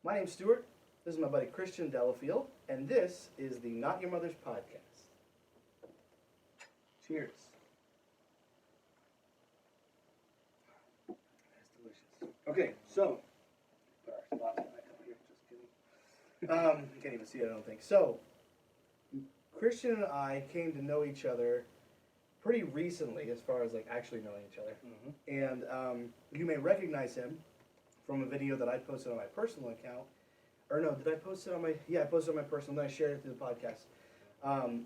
My name's Stuart. This is my buddy Christian Delafield, and this is the Not Your Mother's podcast. Cheers. That's delicious. Okay, so put our spots back up here. Just kidding. Can't even see it, I don't think. So, Christian and I came to know each other pretty recently, as far as like actually knowing each other. And you may recognize him from a video that I posted on my personal account. Or no, did I post it on my? Yeah, I posted it on my personal. Then I shared it through the podcast.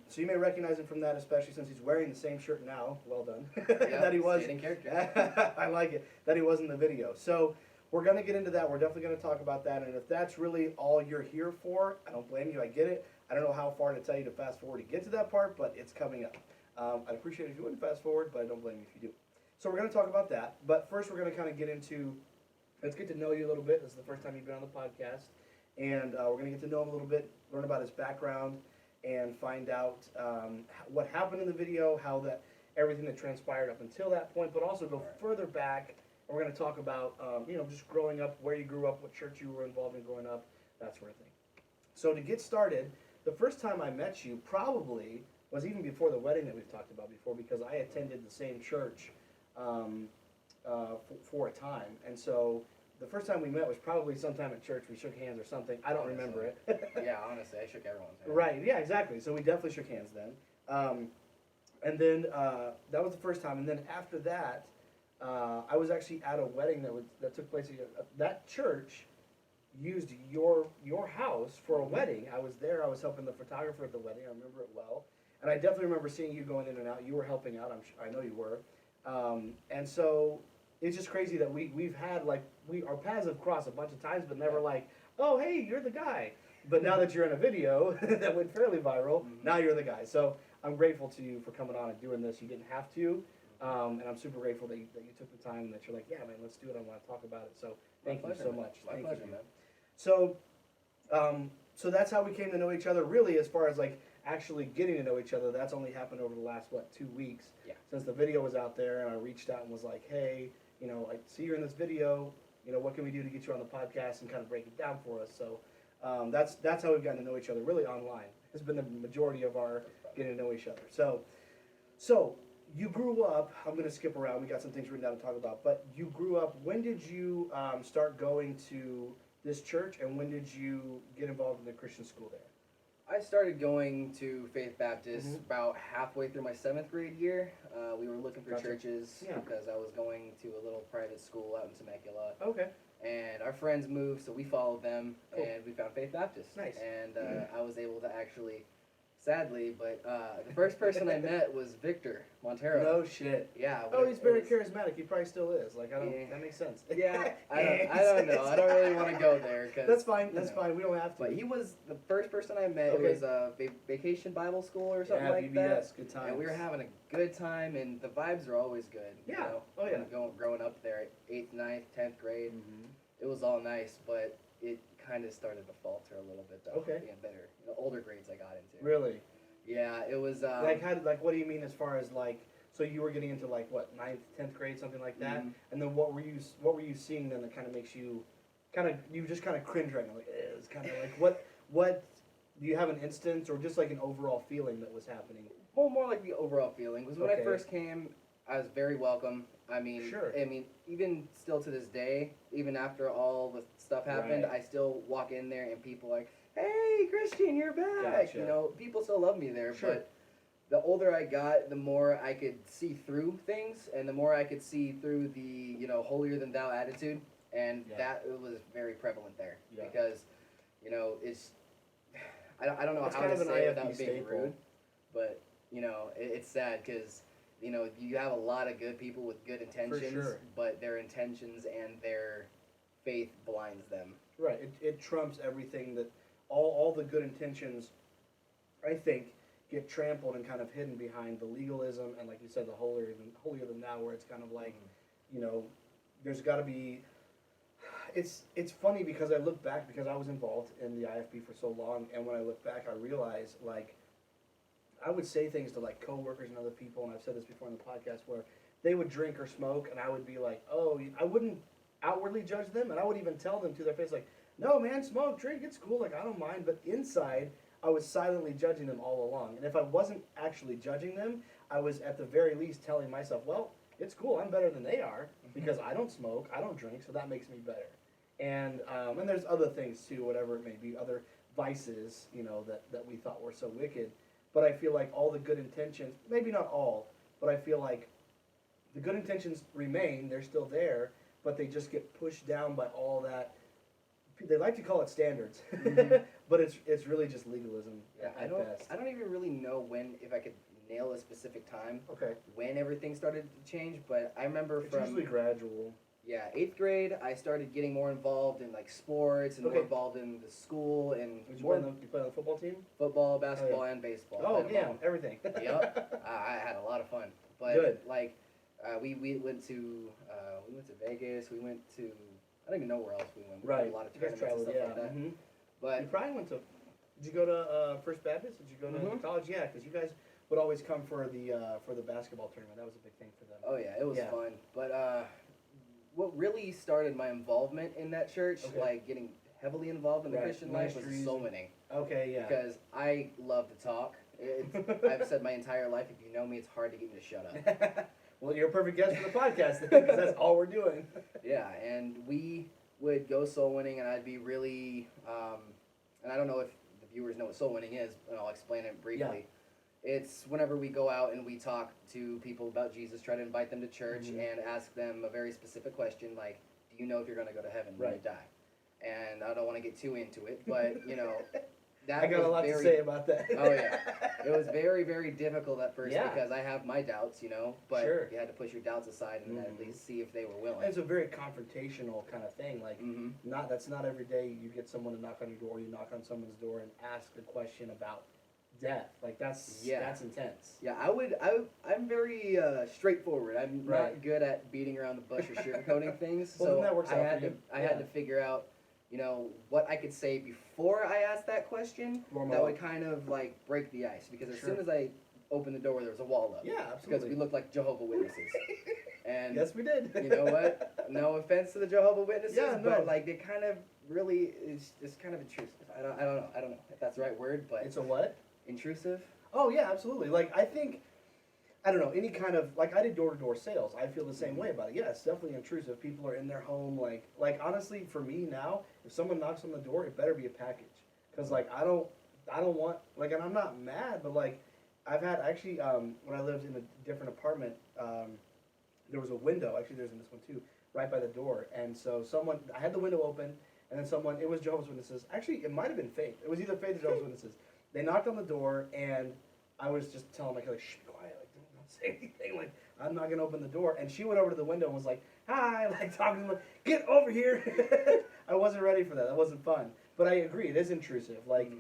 So you may recognize him from that, especially since he's wearing the same shirt now. Well done. Yeah, that he was. stayed in character. I like it. That he was in the video. So we're gonna get into that. We're definitely gonna talk about that. And if that's really all you're here for, I don't blame you. I get it. I don't know how far to tell you to fast forward to get to that part, but it's coming up. I'd appreciate it if you wouldn't fast forward, but I don't blame you if you do. So we're gonna talk about that. But first, we're gonna kind of get into. Let's get to know you a little bit. This is the first time you've been on the podcast. And we're going to get to know him a little bit, learn about his background, and find out what happened in the video, how that everything that transpired up until that point, but also go further back. And we're going to talk about, just growing up, where you grew up, what church you were involved in growing up, that sort of thing. So to get started, the first time I met you probably was even before the wedding that we've talked about before, because I attended the same church for a time. And so the first time we met was probably sometime at church. We shook hands or something. I don't remember it. Yeah, honestly, I shook everyone's hand. Right, yeah, exactly. So we definitely shook hands then. And then that was the first time. And then after that, I was actually at a wedding that took place. That church used your house for a wedding. I was there. I was helping the photographer at the wedding. I remember it well. And I definitely remember seeing you going in and out. You were helping out. I know you were. And so it's just crazy that we've had our paths have crossed a bunch of times, but never like, oh hey, you're the guy. But now that you're in a video that went fairly viral, now you're the guy. So I'm grateful to you for coming on and doing this. You didn't have to, and I'm super grateful that you took the time and that you're like, yeah man, let's do it. I want to talk about it. So thank you so much. My pleasure, man. So, so that's how we came to know each other. Really, as far as like actually getting to know each other, that's only happened over the last 2 weeks. Yeah. Since the video was out there, and I reached out and was like, hey, I see you're in this video. What can we do to get you on the podcast and kind of break it down for us? So that's how we've gotten to know each other, really online. It's been the majority of our getting to know each other. So you grew up, I'm going to skip around. We got some things written down to talk about. But you grew up, when did you start going to this church, and when did you get involved in the Christian school there? I started going to Faith Baptist about halfway through my 7th grade year. We were looking for churches because I was going to a little private school out in Temecula. Okay. And our friends moved, so we followed them, and we found Faith Baptist. Nice. And I was able to actually, sadly, but the first person I met was Victor Montero. No shit. Yeah. He's very charismatic. He probably still is. That makes sense. Yeah, I don't know. I don't really want to go there. That's fine. That's fine. We don't have to. But he was the first person I met. Okay. It was a Vacation Bible School or something like VBS, that. good times. And we were having a good time, and the vibes are always good. Yeah. Oh yeah. Growing up there, 8th, 9th, 10th grade, it was all nice, but it kind of started to falter a little bit though. Okay. Being better. The older grades I got into. Really? Yeah, it was. What do you mean as far as so you were getting into 9th, 10th grade, something like that, and then what were you seeing then that kind of makes you, you just kind of cringe right now, it's kind of like what do you have an instance or just like an overall feeling that was happening? Well, more like the overall feeling was when I first came, I was very welcome. I mean, sure. Even still to this day, even after all the stuff happened, Right. I still walk in there and people are like, hey, Christian, you're back. Gotcha. People still love me there. Sure. But the older I got, the more I could see through things, and the more I could see through the, holier than thou attitude, and that was very prevalent there. Yeah. Because, it's, I don't know It's how kind to of an say it IFB without being staple. rude, but, it's sad because, you have a lot of good people with good intentions, sure. but their intentions and their faith blinds them. Right. It trumps everything that all the good intentions, I think, get trampled and kind of hidden behind the legalism and, like you said, the holier than thou, where it's kind of like, there's got to be. It's funny because I look back because I was involved in the IFB for so long, and when I look back, I realize I would say things to coworkers and other people, and I've said this before in the podcast, where they would drink or smoke, and I would be like, oh, I wouldn't outwardly judge them, and I would even tell them to their face, like, no, man, smoke, drink, it's cool. Like, I don't mind. But inside, I was silently judging them all along. And if I wasn't actually judging them, I was at the very least telling myself, well, it's cool. I'm better than they are because I don't smoke, I don't drink, so that makes me better. And there's other things too, whatever it may be, other vices, that we thought were so wicked. But I feel like all the good intentions, maybe not all, but I feel like the good intentions remain, they're still there, but they just get pushed down by all that. They like to call it standards, but it's really just legalism at best. I don't even really know if I could nail a specific time. Okay. When everything started to change, but I remember it's usually gradual. Yeah, 8th grade, I started getting more involved in like sports and more involved in the school and you play on the football team? Football, basketball, and baseball. Oh, yeah, everything. Yep, I had a lot of fun. But good. Like, we went to Vegas. We went to I don't even know where else we went. We right. did a lot of tournaments and stuff like that. Mm-hmm. But you probably went to. Did you go to First Baptist? Did you go to college? Yeah, because you guys would always come for the basketball tournament. That was a big thing for them. Oh yeah, it was fun. But what really started my involvement in that church, like getting heavily involved in the Christian life, was soul winning. Okay, yeah. Because I love to talk. I've said my entire life, if you know me, it's hard to get me to shut up. Well, you're a perfect guest for the podcast then, because that's all we're doing. Yeah, and we would go soul winning, and I'd be really, and I don't know if the viewers know what soul winning is, and I'll explain it briefly. Yeah. It's whenever we go out and we talk to people about Jesus, try to invite them to church, and ask them a very specific question, like, do you know if you're going to go to heaven when you die? And I don't want to get too into it, but, I got a lot to say about that. Oh, yeah. It was very, very difficult at first because I have my doubts, but you had to push your doubts aside and at least see if they were willing. And it's a very confrontational kind of thing. Like, that's not every day you get someone to knock on your door, you knock on someone's door and ask a question about death. Like, that's intense. Yeah, I'm very straightforward. I'm not good at beating around the bush or sugarcoating things. Well, so that works out for you. I had to figure out what I could say before I asked that question that would kind of like break the ice. Because as soon as I opened the door, there was a wall up. Yeah, absolutely. Because we looked like Jehovah's Witnesses. And yes, we did. You know what? No offense to the Jehovah's Witnesses, but like they kind of really it's kind of intrusive. I don't know if that's the right word, but it's a what? Intrusive. Oh yeah, absolutely. Like I don't know, any kind of, like I did door-to-door sales. I feel the same way about it. Yeah, it's definitely intrusive. People are in their home. Like honestly, for me now, if someone knocks on the door, it better be a package. Because like I don't want, like, and I'm not mad, but like I've had actually when I lived in a different apartment, there was a window. Actually, there's in this one too, right by the door. And so I had the window open, and then it was Jehovah's Witnesses. Actually, it might have been Faith. It was either Faith or Jehovah's Witnesses. They knocked on the door, and I was just telling my kid, like, shh, be quiet, like, don't say anything, like, I'm not gonna open the door. And she went over to the window and was like, hi, like, talking to me, get over here. I wasn't ready for that. That wasn't fun. But I agree, it is intrusive. Like,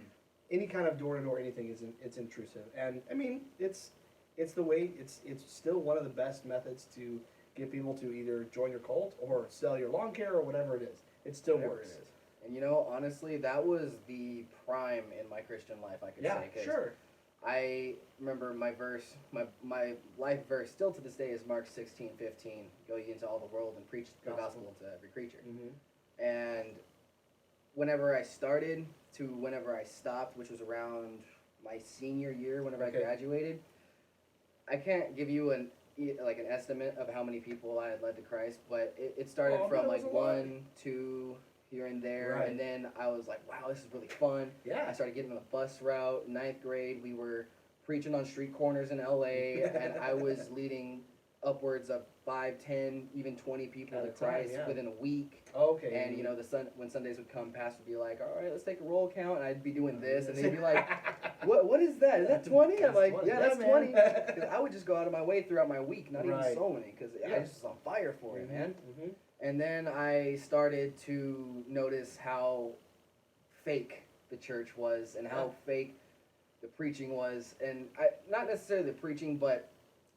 any kind of door-to-door anything it's intrusive. And I mean, it's the way, it's still one of the best methods to get people to either join your cult or sell your lawn care or whatever it is. It still works. It is. And honestly, that was the prime in my Christian life, I could say. Yeah, sure. I remember my life verse still to this day is Mark 16:15. Go ye into all the world and preach the gospel to every creature. And whenever I started to whenever I stopped, which was around my senior year, whenever I graduated, I can't give you an estimate of how many people I had led to Christ, but it started from like 1, 2, here and there, and then I was like, wow, this is really fun. Yeah. I started getting on the bus route. 9th grade, we were preaching on street corners in LA, and I was leading upwards of 5, 10, even 20 people to Christ within a week. Okay. And when Sundays would come, Pastor would be like, all right, let's take a roll count, and I'd be doing this, and they'd be like, what is that? Is that 20? I'm like, yeah, that's 20. Because I would just go out of my way throughout my week, not even so many, because I was just on fire for it, man. And then I started to notice how fake the church was and how fake the preaching was. And not necessarily the preaching, but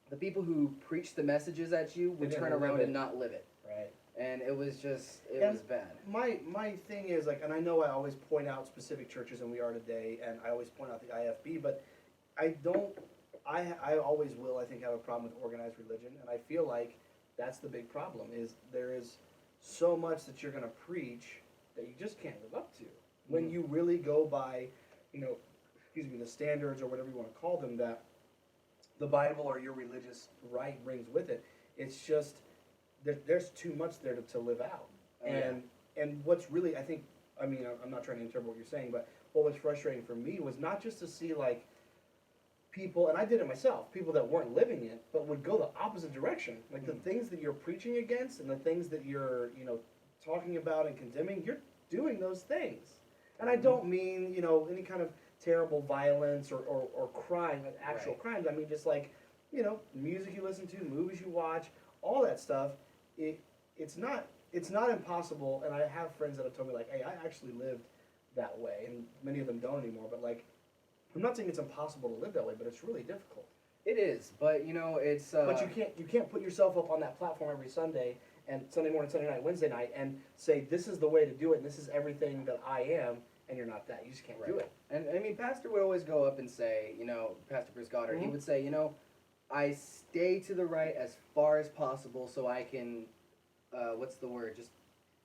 the people who preached the messages at you would turn around and not live it. Right. And it was just, it was bad. My thing is, like, and I know I always point out specific churches, and we are today, and I always point out the IFB, but I always will, I think, have a problem with organized religion, and I feel like that's the big problem, is there is so much that you're going to preach that you just can't live up to. When you really go by, the standards or whatever you want to call them that the Bible or your religious right brings with it, it's just, there's too much there to live out. And what's really, I'm not trying to interpret what you're saying, but what was frustrating for me was not just to see like people, and I did it myself, people that weren't living it, but would go the opposite direction. Like the things that you're preaching against and the things that you're, talking about and condemning, you're doing those things. And I don't mean, any kind of terrible violence or crime, like actual crimes. I mean, just like, music you listen to, movies you watch, all that stuff. It's not impossible. And I have friends that have told me like, hey, I actually lived that way, and many of them don't anymore. But like, I'm not saying it's impossible to live that way, but it's really difficult. It is, but it's. But you can't put yourself up on that platform every Sunday and Sunday morning, Sunday night, Wednesday night, and say this is the way to do it, and this is everything that I am. And you're not that. You just can't do it. And I mean, Pastor would always go up and say, Pastor Bruce Goddard, he would say, I stay to the right as far as possible so I can, what's the word? Just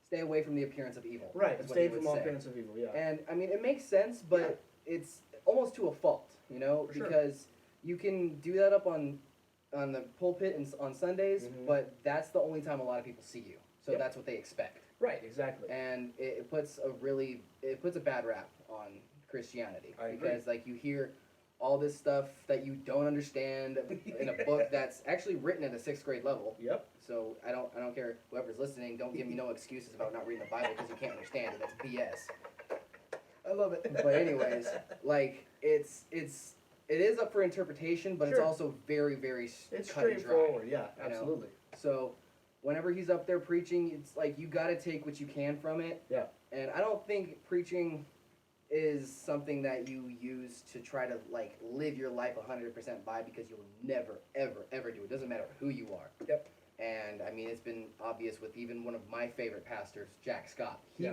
stay away from the appearance of evil. Right. Stay from all appearance of evil. Yeah. And I mean, it makes sense, but it's almost to a fault, because you can do that up on the pulpit and on Sundays, but that's the only time a lot of people see you. So that's what they expect. Right, exactly. And it puts a bad rap on Christianity. Because like you hear all this stuff that you don't understand in a book that's actually written at a 6th grade level. Yep. So I don't care whoever's listening, don't give me no excuses about not reading the Bible because you can't understand it. That's BS. I love it. But anyways, like it is up for interpretation, but it's also very, very it's cut and dry. straightforward. Yeah, absolutely. So whenever he's up there preaching, it's like you got to take what you can from it. Yeah. And I don't think preaching is something that you use to try to like live your life 100% by, because you'll never ever do it. Doesn't matter who you are. Yep. And I mean, it's been obvious with even one of my favorite pastors, Jack Scott. He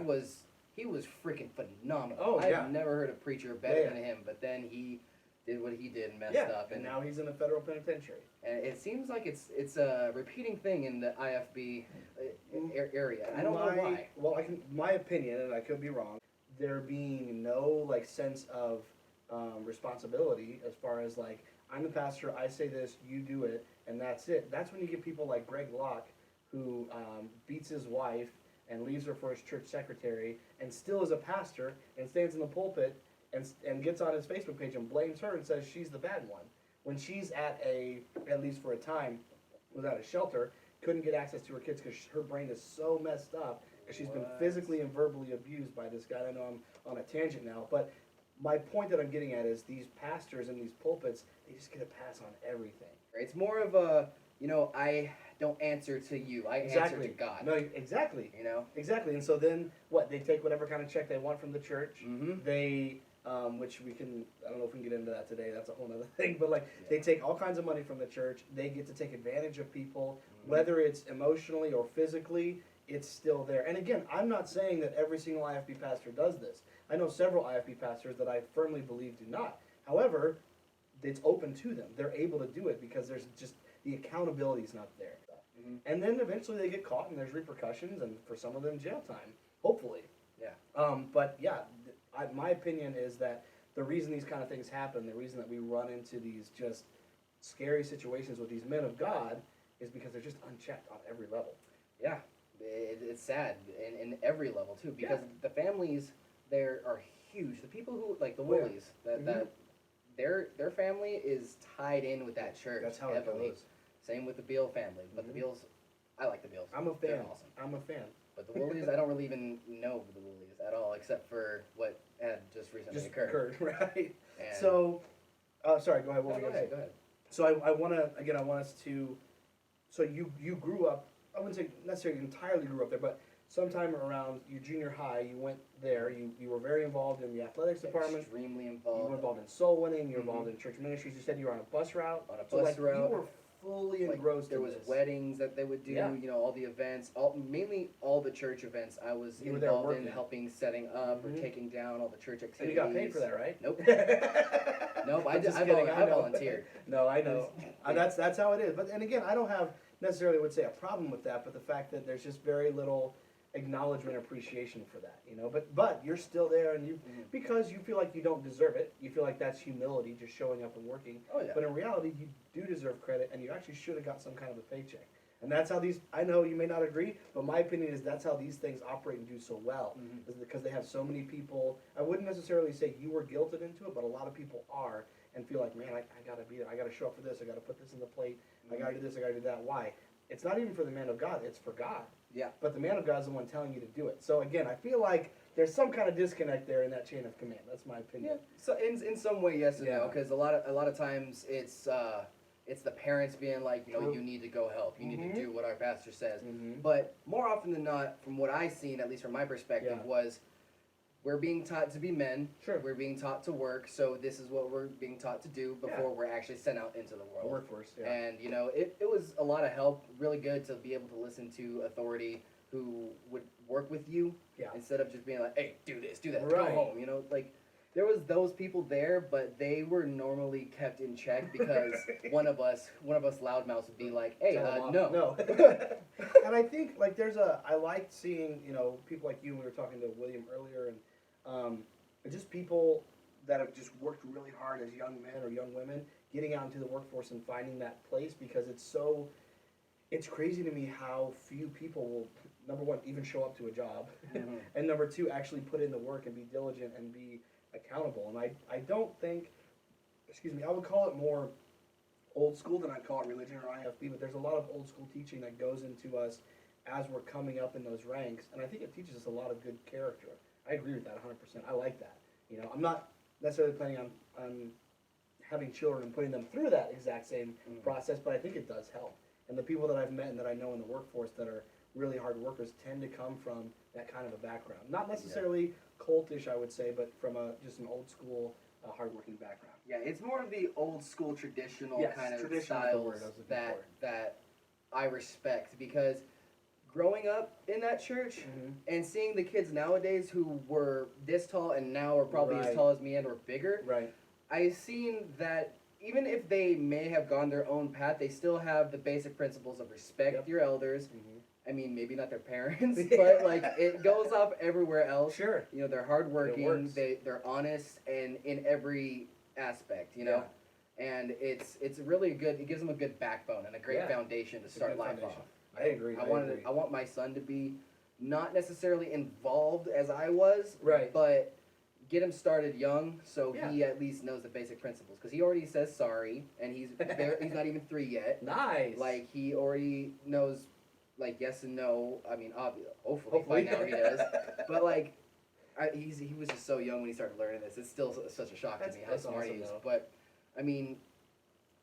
was freaking phenomenal. Oh, I've never heard a preacher better than him, but then he did what he did and messed up. And now he's in a federal penitentiary. And it seems like it's a repeating thing in the IFB area. I don't know why. Well, my opinion, and I could be wrong, there being no like sense of responsibility as far as like, I'm the pastor, I say this, you do it, and that's it. That's when you get people like Greg Locke, who beats his wife and leaves her for his church secretary, and still is a pastor and stands in the pulpit and gets on his Facebook page and blames her and says she's the bad one. When she's at least for a time, was at a shelter, couldn't get access to her kids because her brain is so messed up because she's been physically and verbally abused by this guy. I know I'm on a tangent now, but my point that I'm getting at is these pastors in these pulpits, they just get a pass on everything. It's more of a, I don't answer to you, I answer to God. No, exactly. Exactly. And so then what? They take whatever kind of check they want from the church. They which I don't know if we can get into that today, that's a whole other thing, but like they take all kinds of money from the church, they get to take advantage of people, whether it's emotionally or physically, it's still there. And again, I'm not saying that every single IFB pastor does this. I know several IFB pastors that I firmly believe do not. However, it's open to them. They're able to do it because there's just, the accountability is not there. And then eventually they get caught and there's repercussions, and for some of them jail time, hopefully. Yeah. But yeah, my opinion is that the reason these kind of things happen, the reason that we run into these just scary situations with these men of God, is because they're just unchecked on every level. Yeah, it's sad in every level too, because the families there are huge. The people who, like the Woolies, that their family is tied in with that church. That's how heavily. it goes. Same with the Beal family, but the Beals, I like the Beals. I'm a fan. They're awesome. I'm a fan. But the Woolies, I don't really even know the Woolies at all, except for what had just recently occurred. Right. And so, sorry, go ahead. Go ahead. So I want us to, so you grew up, I wouldn't say necessarily entirely grew up there, but sometime around your junior high, you went there, you were very involved in the athletics department. Extremely involved. You were involved in soul winning, you were involved in church ministries, you said you were on a bus route. Route. You were fully engrossed there in was this. weddings that they would do, all the events, mainly all the church events. I was involved in helping setting up or taking down all the church activities. And you got paid for that, right? Nope. Nope, I volunteered. No, I know. That's how it is. But and again, I don't have necessarily would say a problem with that, but the fact that there's just very little acknowledgement, appreciation for that, you know. But you're still there, and you because you feel like you don't deserve it. You feel like that's humility, just showing up and working. Oh yeah. But in reality, you do deserve credit, and you actually should have got some kind of a paycheck. And that's how these. I know you may not agree, but my opinion is that's how these things operate and do so well. Is because they have so many people. I wouldn't necessarily say you were guilted into it, but a lot of people are and feel like, man, I gotta be there. I gotta show up for this. I gotta put this in the plate. I gotta do this. I gotta do that. Why? It's not even for the man of God. It's for God. Yeah. But the man of God is the one telling you to do it. So again, I feel like there's some kind of disconnect there in that chain of command. That's my opinion. Yeah. So in some way, yes and no, because a lot of times it's the parents being like, you know, True. you need to go help. You need to do what our pastor says. Mhm. But more often than not, from what I've seen, at least from my perspective, Yeah. was we're being taught to be men. Sure. We're being taught to work. So this is what we're being taught to do before we're actually sent out into the world. Workforce. Yeah. And, you know, it was a lot of help, really good to be able to listen to authority who would work with you instead of just being like, hey, do this, do that, go home. You know, like, there was those people there, but they were normally kept in check because one of us loudmouths would be like, hey, no. And I think, like, I liked seeing, you know, people like you, we were talking to William earlier, and just people that have just worked really hard as young men or young women, getting out into the workforce and finding that place, because it's crazy to me how few people will, number one, even show up to a job, and number two, actually put in the work and be diligent and be accountable. And I don't think, I would call it more old school than I'd call it religion or IFB, but there's a lot of old school teaching that goes into us as we're coming up in those ranks, and I think it teaches us a lot of good character. I agree with that 100%. I like that. You know, I'm not necessarily planning on having children and putting them through that exact same process, but I think it does help. And the people that I've met and that I know in the workforce that are really hard workers tend to come from that kind of a background. Not necessarily cultish, I would say, but from just an old school, hardworking background. Yeah, it's more of the old school traditional kind of traditional styles that I respect, because growing up in that church and seeing the kids nowadays who were this tall and now are probably as tall as me and or bigger, I've seen that even if they may have gone their own path, they still have the basic principles of respect your elders. I mean, maybe not their parents, but like it goes off everywhere else. Sure. You know, they're hardworking, they're honest, and in every aspect, you know. And it's really good. It gives them a good backbone and a great foundation to start life off. I agree. I want my son to be not necessarily involved as I was, but get him started young so he at least knows the basic principles, because he already says sorry, and he's not even 3 yet. Nice. Like, he already knows, like, yes and no. I mean, hopefully by now he does. But like, he was just so young when he started learning this. It's still such a shock to me how smart he is. But I mean,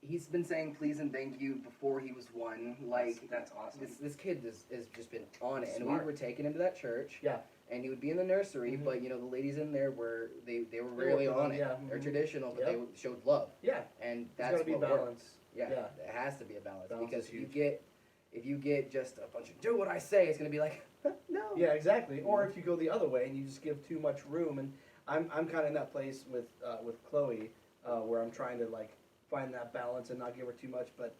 he's been saying please and thank you before he was 1. Like, that's awesome. This kid has just been on it. Smart. And we were taking him to that church. Yeah. And he would be in the nursery, but you know, the ladies in there were they were really on it. They're traditional, but they showed love. Yeah. And that's what balance. Yeah. It has to be a balance, because if you get just a bunch of do what I say, it's gonna be like no. Yeah, exactly. Or if you go the other way and you just give too much room, and I'm kind of in that place with Chloe, where I'm trying to like find that balance and not give her too much, but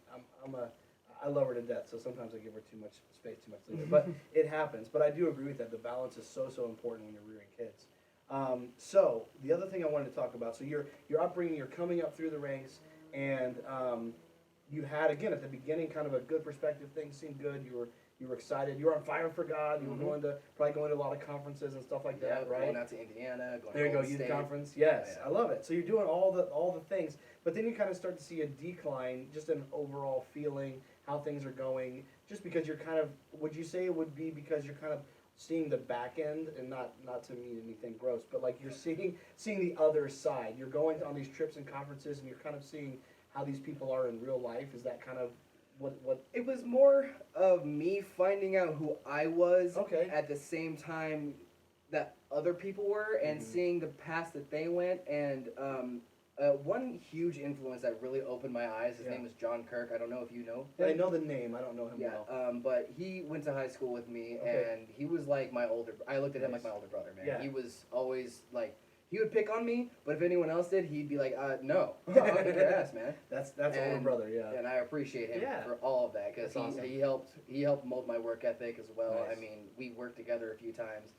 I love her to death, so sometimes I give her too much space, too much leeway. But it happens. But I do agree with that. The balance is so important when you're rearing kids. So the other thing I wanted to talk about, so your upbringing, you're coming up through the ranks, and you had, again, at the beginning, kind of a good perspective. Things seemed good. You were excited. You were on fire for God. You were probably going to a lot of conferences and stuff like that, right? Going out to Indiana. There you go, youth conference. Yes, I love it. So you're doing all the things, but then you kind of start to see a decline, just an overall feeling, how things are going, just because you're kind of, would you say it would be because you're kind of seeing the back end, and not to mean anything gross, but like you're seeing the other side. You're going on these trips and conferences, and you're kind of seeing how these people are in real life. Is that kind of what? It was more of me finding out who I was at the same time that other people were, and seeing the path that they went. And one huge influence that really opened my eyes, his name was John Kirk. I don't know if you know him. I know the name. I don't know him well. But he went to high school with me, and he was like my older. I looked at him like my older brother, man. Yeah. He was always like, he would pick on me, but if anyone else did, he'd be like, no, I'll kick your ass, man. That's older brother, yeah. And I appreciate him Yeah. for all of that because That's awesome. he helped mold my work ethic as well. Nice. I mean, we worked together a few times,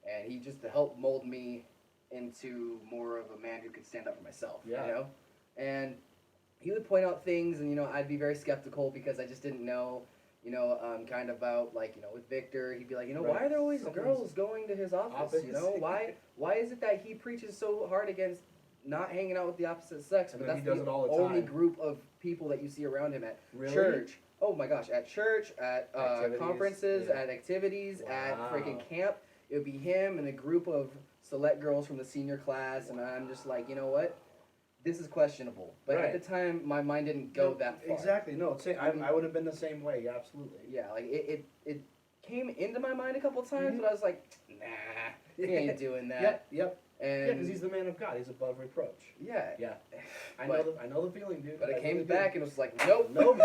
and he just helped mold me into more of a man who could stand up for myself. Yeah. You know, and he would point out things, and I'd be very skeptical because I just didn't know. Kind of about like with Victor, he'd be like, Right. why are there always Something's- girls going to his office? Why is it that he preaches so hard against not hanging out with the opposite sex? And But then that's he does the it all the only time. group of people that you see around him at Really? church. Oh my gosh, at church, at Activities, conferences, yeah. at activities, at Wow. freaking camp. It would be him and a group of select girls from the senior class, and I'm just like, you know what? This is questionable. But Right. at the time, my mind didn't go that far. Exactly. No, I would have been the same way. Yeah, absolutely. Yeah, like it came into my mind a couple times, Mhm. but I was like, nah, he ain't doing that. Yep. And Yeah, because he's the man of God. He's above reproach. yeah. Yeah. I But- know the feeling, dude. But I it came really do. back and it was like, nope. Nope.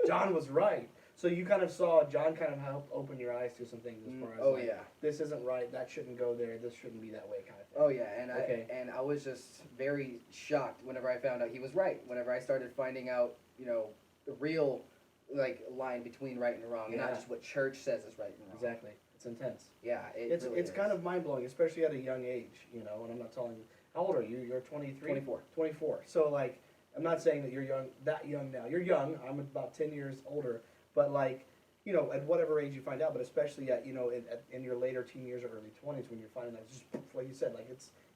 John was right. So you kind of saw John kind of help open your eyes to some things as far as Oh like, yeah. this isn't right, that shouldn't go there, this shouldn't be that way kind of thing. Oh yeah, and Okay. I was just very shocked whenever I found out he was right. Whenever I started finding out, the real like line between right and wrong, and not Yeah. just what church says is right and wrong. Exactly. It's intense. Yeah, It's really is. kind of mind blowing, especially at a young age, and I'm not telling you. How old are you? You're 23? 24. 24. So like I'm not saying that you're that young now. You're young. I'm about 10 years older, but like at whatever age you find out, but especially at in your later teen years or early 20s when you're finding out, it's just like you said, like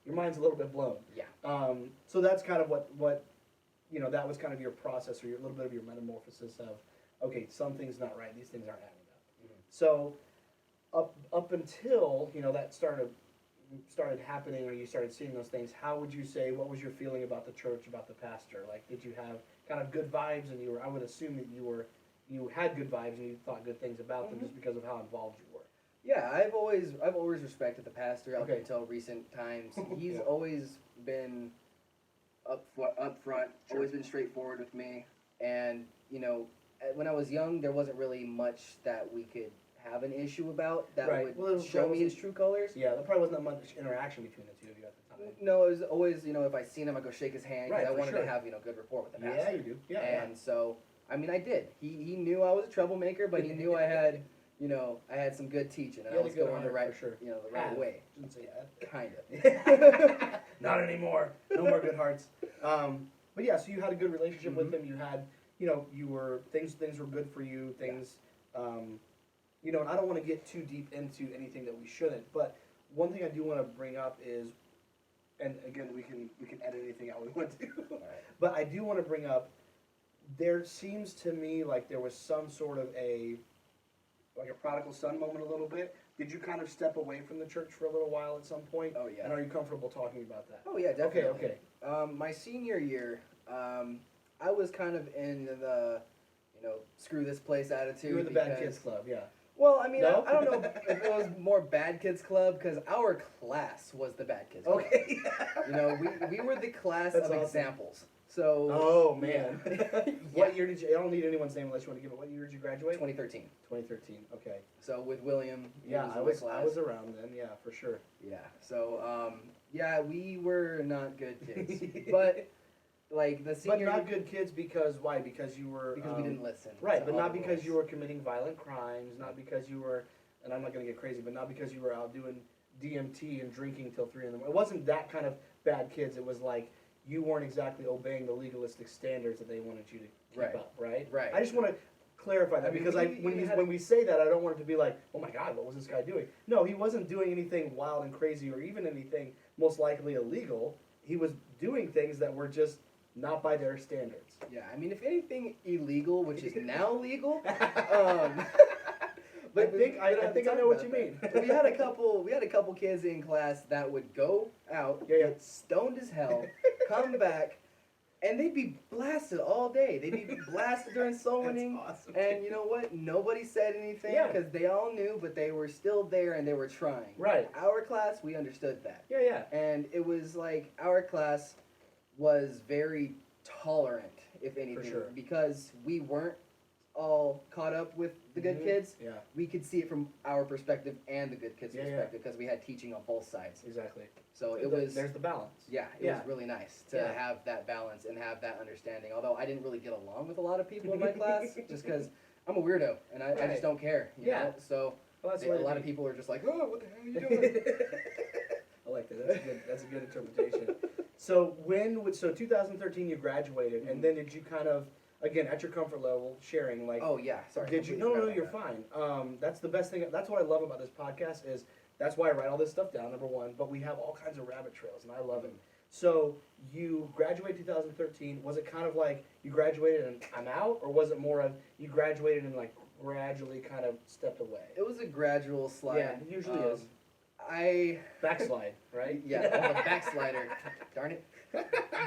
your mind's a little bit blown. Yeah. So that's kind of what that was kind of your process or your little bit of your metamorphosis of, okay, something's not right, these things aren't adding up. Mhm. So up until that started happening, or you started seeing those things, how would you say, what was your feeling about the church, about the pastor? Like, did you have kind of good vibes, and I would assume that you had good vibes and you thought good things about them just because of how involved you were. Yeah, I've always respected the pastor up Okay. until recent times. He's Yeah. always been up front, Sure. always been straightforward with me. And when I was young, there wasn't really much that we could have an issue about that Right. would Well, show me his true colors. Yeah, there probably wasn't that much interaction between the two of you at the time. No, it was always if I seen him, I go shake his hand because Right, I for wanted sure. to have good rapport with the Yeah, pastor. you do. Yeah. And so I mean, I did. He knew I was a troublemaker, but he knew I had I had some good teaching, and You I had a was good going the heart, right for sure. the right Have. way, Shouldn't say that. kind of. Not anymore. No more good hearts. But yeah, so you had a good relationship with him. You had, you were things were good for you. Things, and I don't want to get too deep into anything that we shouldn't. But one thing I do want to bring up is, and again, we can edit anything out we want to. Right. But I do want to bring up, there seems to me like there was some sort of a prodigal son moment a little bit. Did you kind of step away from the church for a little while at some point? Oh yeah. And are you comfortable talking about that? Oh yeah, definitely. Okay. My senior year, I was kind of in the, screw this place attitude. You were the bad because- kids club, yeah. Well, I mean, No? I don't know if it was more bad kids club because our class was the bad kids club. Okay. We were the class That's of awesome. examples. So. Oh man. Yeah. What year did you? I don't need anyone's name unless you want to give it. What year did you graduate? 2013. 2013. Okay. So with William. he Yeah, in I my was class. around then. Yeah, for sure. Yeah. So yeah, we were not good kids, but like the But senior. not good kids because why? Because you were. Because we didn't listen. Right, to but all not the because rules. you were committing violent crimes. Not because you were. And I'm not gonna get crazy, but not because you were out doing DMT and drinking till 3 a.m. It wasn't that kind of bad kids. It was like you weren't exactly obeying the legalistic standards that they wanted you to keep Right. up. Right. Right. I just want to clarify that I mean, because when we say that, I don't want it to be like, oh my God, what was this guy doing? No, he wasn't doing anything wild and crazy or even anything most likely illegal. He was doing things that were just not by their standards. Yeah, I mean, if anything illegal, which is now legal. I think I know what you mean. We had a couple kids in class that would go out, Yeah. get stoned as hell, come back, and they'd be blasted all day. They'd be blasted during soul winning. That's awesome. And you know what? Nobody said anything Yeah. because they all knew, but they were still there and they were trying. Right. Our class, we understood that. Yeah. And it was like our class was very tolerant, if anything, sure. because we weren't all caught up with the good kids, Yeah. we could see it from our perspective and the good kids' Yeah, perspective because we had teaching on both sides. Exactly. So it was There's the balance. yeah, it was really nice to Yeah. have that balance and have that understanding. Although I didn't really get along with a lot of people in my class just because I'm a weirdo and I just don't care. You know? So a lot of people are just like, oh, what the hell are you doing? I like that. That's a good interpretation. So 2013 you graduated, and then did you kind of, again, at your comfort level, sharing, like, oh yeah, sorry. did you? No, you're fine. That's the best thing. That's what I love about this podcast is that's why I write all this stuff down. Number one, but we have all kinds of rabbit trails, and I love it. So you graduated 2013. Was it kind of like you graduated and I'm out, or was it more of you graduated and like gradually kind of stepped away? It was a gradual slide. Yeah, it usually is. Backslide, right? Yeah, I'm a backslider. Darn it.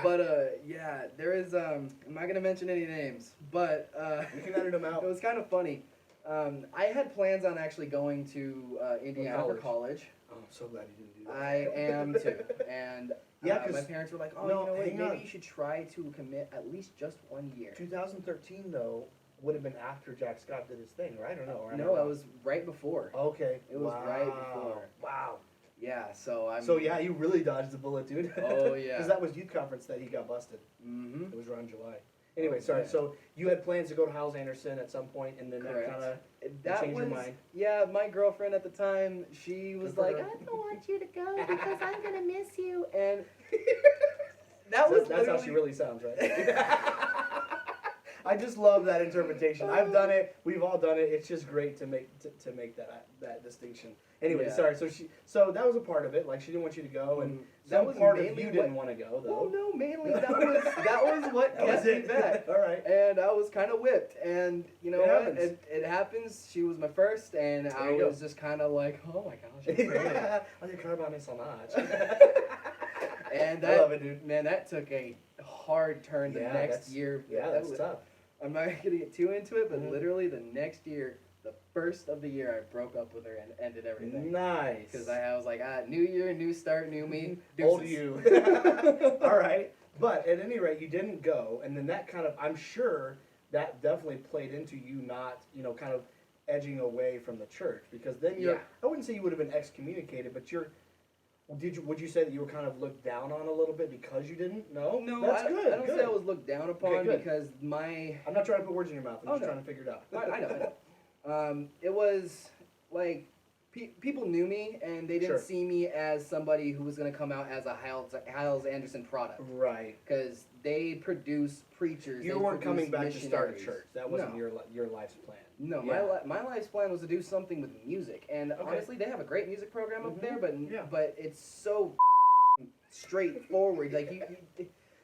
But yeah, there is I'm not gonna mention any names, but You can edit them out. it was kind of funny. I had plans on actually going to Indiana for college. Oh, I'm so glad you didn't do that. I am too, and Yeah, 'cause- my parents were like, "Oh, no, you know what? hang on. Maybe you should try to commit at least just 1 year." 2013 though would have been after Jack Scott did his thing, right? Or no? Or am I No, it wrong? was right before. Okay. It was right before. Wow. Yeah, so I'm. So yeah, you really dodged the bullet, dude. Oh yeah. Because that was youth conference that he got busted. Mm-hmm. It was around July. Anyway, Oh, sorry. yeah. So you had plans to go to Howells Anderson at some point, and then Correct. that kind That changed your was mind. yeah. My girlfriend at the time, she was Good for like, her. "I don't want you to go because I'm gonna miss you," and that was that's how she really sounds, right? I just love that interpretation. I've done it. We've all done it. It's just great to make that distinction. Anyway, Yeah. sorry. So that was a part of it. Like she didn't want you to go, and That some was part of mainly you what- didn't want to go though. Well, no, mainly that was what That was kept me it. back. All right. And I was kind of whipped, and you know It what? happens. It happens. She was my first, and There I you go. was just kind of like, oh my gosh, I'm great. I didn't care about me so much. And I that, love it, dude. man, that took a hard turn the Yeah, next that's- year. Yeah, That that's was- tough. I'm not gonna get too into it, but Mhm. literally the next year, the first of the year, I broke up with her and ended everything. Nice. Because I was like, new year, new start, new me. Old deuces. you. All right. But at any rate, you didn't go, and then that kind of, I'm sure that definitely played into you not, kind of edging away from the church, because then Yeah. I wouldn't say you would have been excommunicated, but would you say that you were kind of looked down on a little bit because you didn't? No? No, That's I, good. I don't good. say I was looked down upon good. because my I'm not trying to put words in your mouth. I'm Oh, just no. trying to figure it out. I know. It was like people knew me and they didn't Sure. see me as somebody who was going to come out as a Howells Anderson product Right. because they produce preachers. You they weren't coming produce back to start a missionaries. church. That wasn't No. your life's plan. No, Yeah. my life's plan was to do something with music, and Okay. honestly, they have a great music program up Mhm. there, but Yeah. but it's so straightforward. Like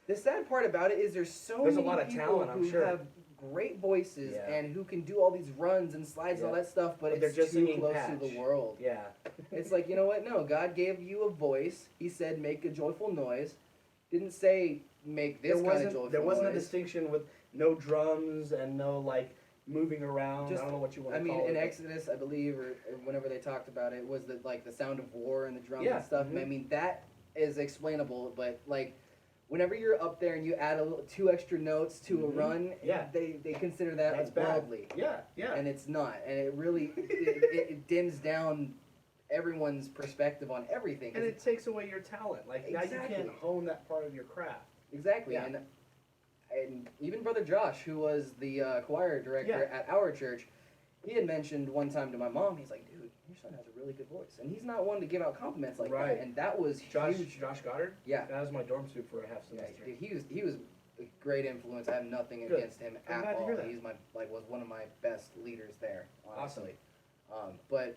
the sad part about it is there's There's a many lot of people talent, I'm who sure. have great voices Yeah. and who can do all these runs and slides and all Yeah. that stuff, but But they're it's just too singing close patch. to the world. Yeah. It's like, you know what? No, God gave you a voice. He said, make a joyful noise. Didn't say make this kind of joyful There wasn't a noise. distinction with no drums and no like moving around. Just- I don't know what you want I to mean, call in it. Exodus, I believe, or whenever they talked about it, was the sound of war and the drums Yeah, and stuff. mhm. I mean, that is explainable, but like, whenever you're up there and you add two extra notes to a Mhm. run, Yeah. they consider that That's bad. worldly, Yeah, yeah. and it's not, and it really it dims down everyone's perspective on everything. 'cause And it takes away your talent. Like now you Exactly. can't hone that part of your craft. Exactly, Yeah. and even Brother Josh, who was the choir director Yeah. at our church, he had mentioned one time to my mom, he's like, "Dude, your son has a really good voice," and he's not one to give out compliments like Right. that, and that was huge. Josh Goddard? Yeah, That was my dorm soup for a half yeah, semester. dude, he was a great influence. I have nothing Good. against him I'm at glad to all. hear that. He's was one of my best leaders there, Awesome. honestly. But